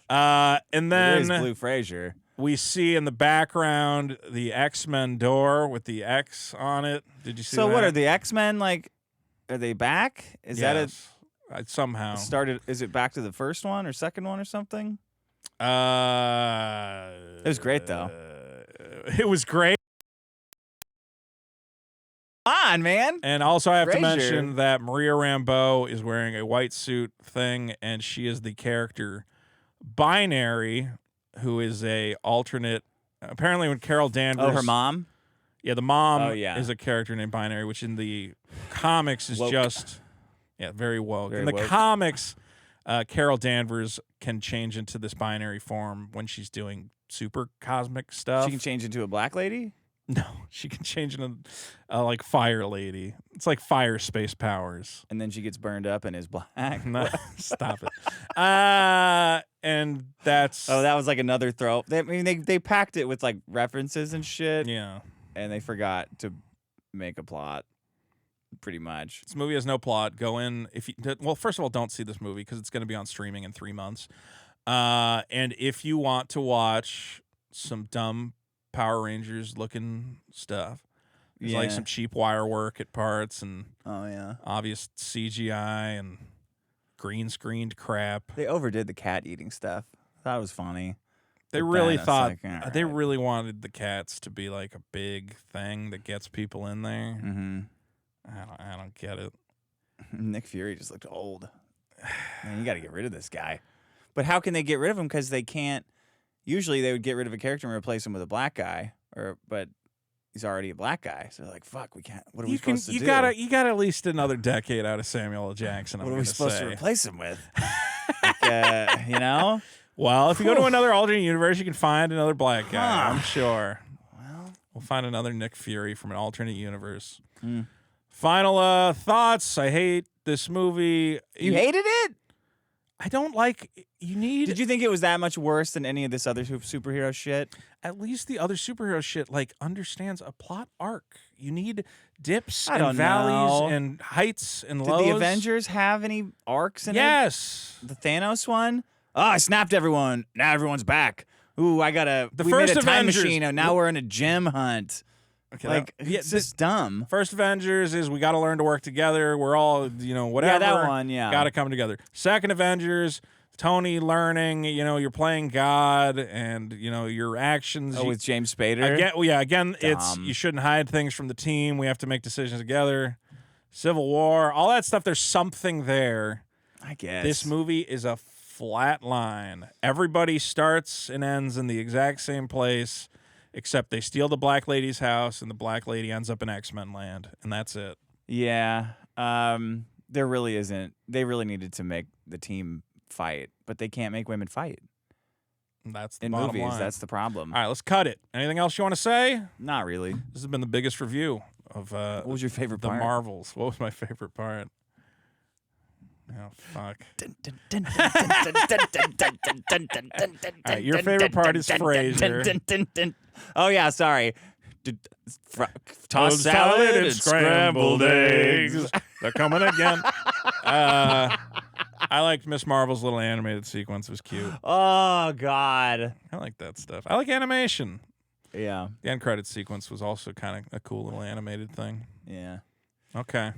And It then is Blue Frasier. we see in the background the X-Men door with the X on it. Did you see So that? what are the X-Men like? Are they back? Is that it? Somehow Started? Is it back to the first one or second one or something? It was great, though. It was great. Come on, man. And also, I have to Frasier. mention that Maria Rambeau is wearing a white suit thing, and she is the character Binary, who is a alternate. Apparently, when Carol Danvers, Oh, her mom. yeah, the mom Oh, yeah. is a character named Binary, which in the comics is Woke. just very woke. Very in the woke. comics, Carol Danvers can change into this binary form when she's doing super cosmic stuff. She can change into a black lady. No, she can change into like Fire Lady. It's like fire space powers. And then she gets burned up and is black. No, stop it. And that's Oh, that was like another throw. They packed it with like references and shit, yeah. and they forgot to make a plot. Pretty much. This movie has no plot. Go in if you well, first of all, don't see this movie because it's going to be on streaming in 3 months. And if you want to watch some dumb Power Rangers looking stuff, there's like Yeah. some cheap wire work at parts and Oh yeah. obvious CGI and green screened crap. They overdid the cat eating stuff. That was funny. They But really then it's thought like, all they right. really wanted the cats to be like a big thing that gets people in there. Mm-hmm. I don't get it. Nick Fury just looked old. Man, you got to get rid of this guy. But how can they get rid of him? Because they can't. Usually, they would get rid of a character and replace him with a black guy. But he's already a black guy, so they're like, "Fuck, we can't. What are we supposed to do? You got at least another decade out of Samuel L. Jackson. What I'm are we gonna supposed say. to replace him with? You know? Well, if you go to another alternate universe, you can find another black guy. Huh. I'm sure. Well, We'll find another Nick Fury from an alternate universe. Mm. Final thoughts. I hate this movie. you hated it? I don't like. You need Did you think it was that much worse than any of this other superhero shit? at least the other superhero shit. Like understands a plot arc. You need dips I and don't valleys know. and heights and Did lows. the Avengers have any arcs in it? Yes. The Thanos one? Oh, I snapped everyone. Now everyone's back. Ooh, we first made a time Avengers- machine, and now we're in a gem hunt. Okay, Like, it's just dumb. First Avengers is we got to learn to work together. We're all, whatever. Yeah, that one, yeah. Got to come together. Second Avengers, Tony learning, you're playing God and, your actions. Oh, with James Spader? Again, it's you shouldn't hide things from the team. We have to make decisions together. Civil War, all that stuff, there's something there. I guess. This movie is a flat line. Everybody starts and ends in the exact same place, except they steal the Black Lady's house, and the Black Lady ends up in X-Men land, and that's it. Yeah. There really isn't. They really needed to make the team fight, but they can't make women fight. That's the in bottom movies. line. That's the problem. All right, let's cut it. Anything else you want to say? Not really. This has been the biggest review of what was your favorite the part? Marvels. What was my favorite part? Oh, fuck. All right, your favorite part is Frasier. Oh, yeah, sorry. Tossed salad and scrambled eggs. They're coming again. I liked Miss Marvel's little animated sequence. It was cute. Oh, God. I like that stuff. I like animation. Yeah. The end credit sequence was also kind of a cool little animated thing. Yeah. Okay.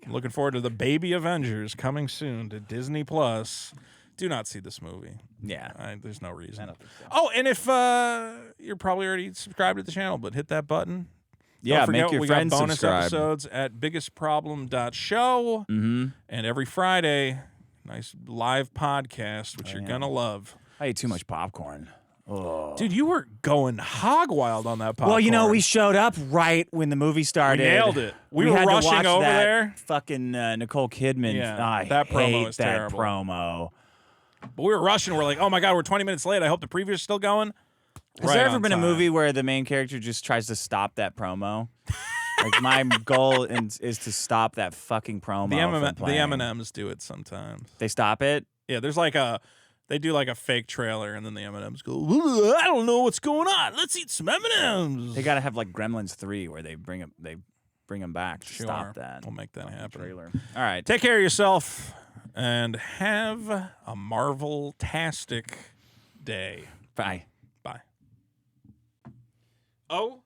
Looking forward to the Baby Avengers coming soon to Disney Plus. Do not see this movie. Yeah. There's no reason. I don't think so. Oh, and if you're probably already subscribed to the channel, but hit that button. Yeah, Don't forget, make your we friends got bonus subscribe. episodes at biggestproblem.show. Mm-hmm. And every Friday, nice live podcast, which you're going to love. I ate too much popcorn. Oh. Dude, you were going hog wild on that popcorn. Well, we showed up right when the movie started. We nailed it. We were had to rushing watch over that there. Fucking Nicole Kidman. Yeah, I that promo hate is that terrible. promo. But we were rushing. We're like, oh, my God, we're 20 minutes late. I hope the preview's still going. Has there ever been a movie where the main character just tries to stop that promo? Like, my goal is to stop that fucking promo from playing. The M&Ms do it sometimes. They stop it? Yeah, there's they do like a fake trailer, and then the M&Ms go, I don't know what's going on. Let's eat some M&Ms. They got to have like Gremlins 3 where they bring them back to stop that. We'll make that happen. Trailer. All right. Take care of yourself and have a Marvel-tastic day. Bye. Bye. Oh.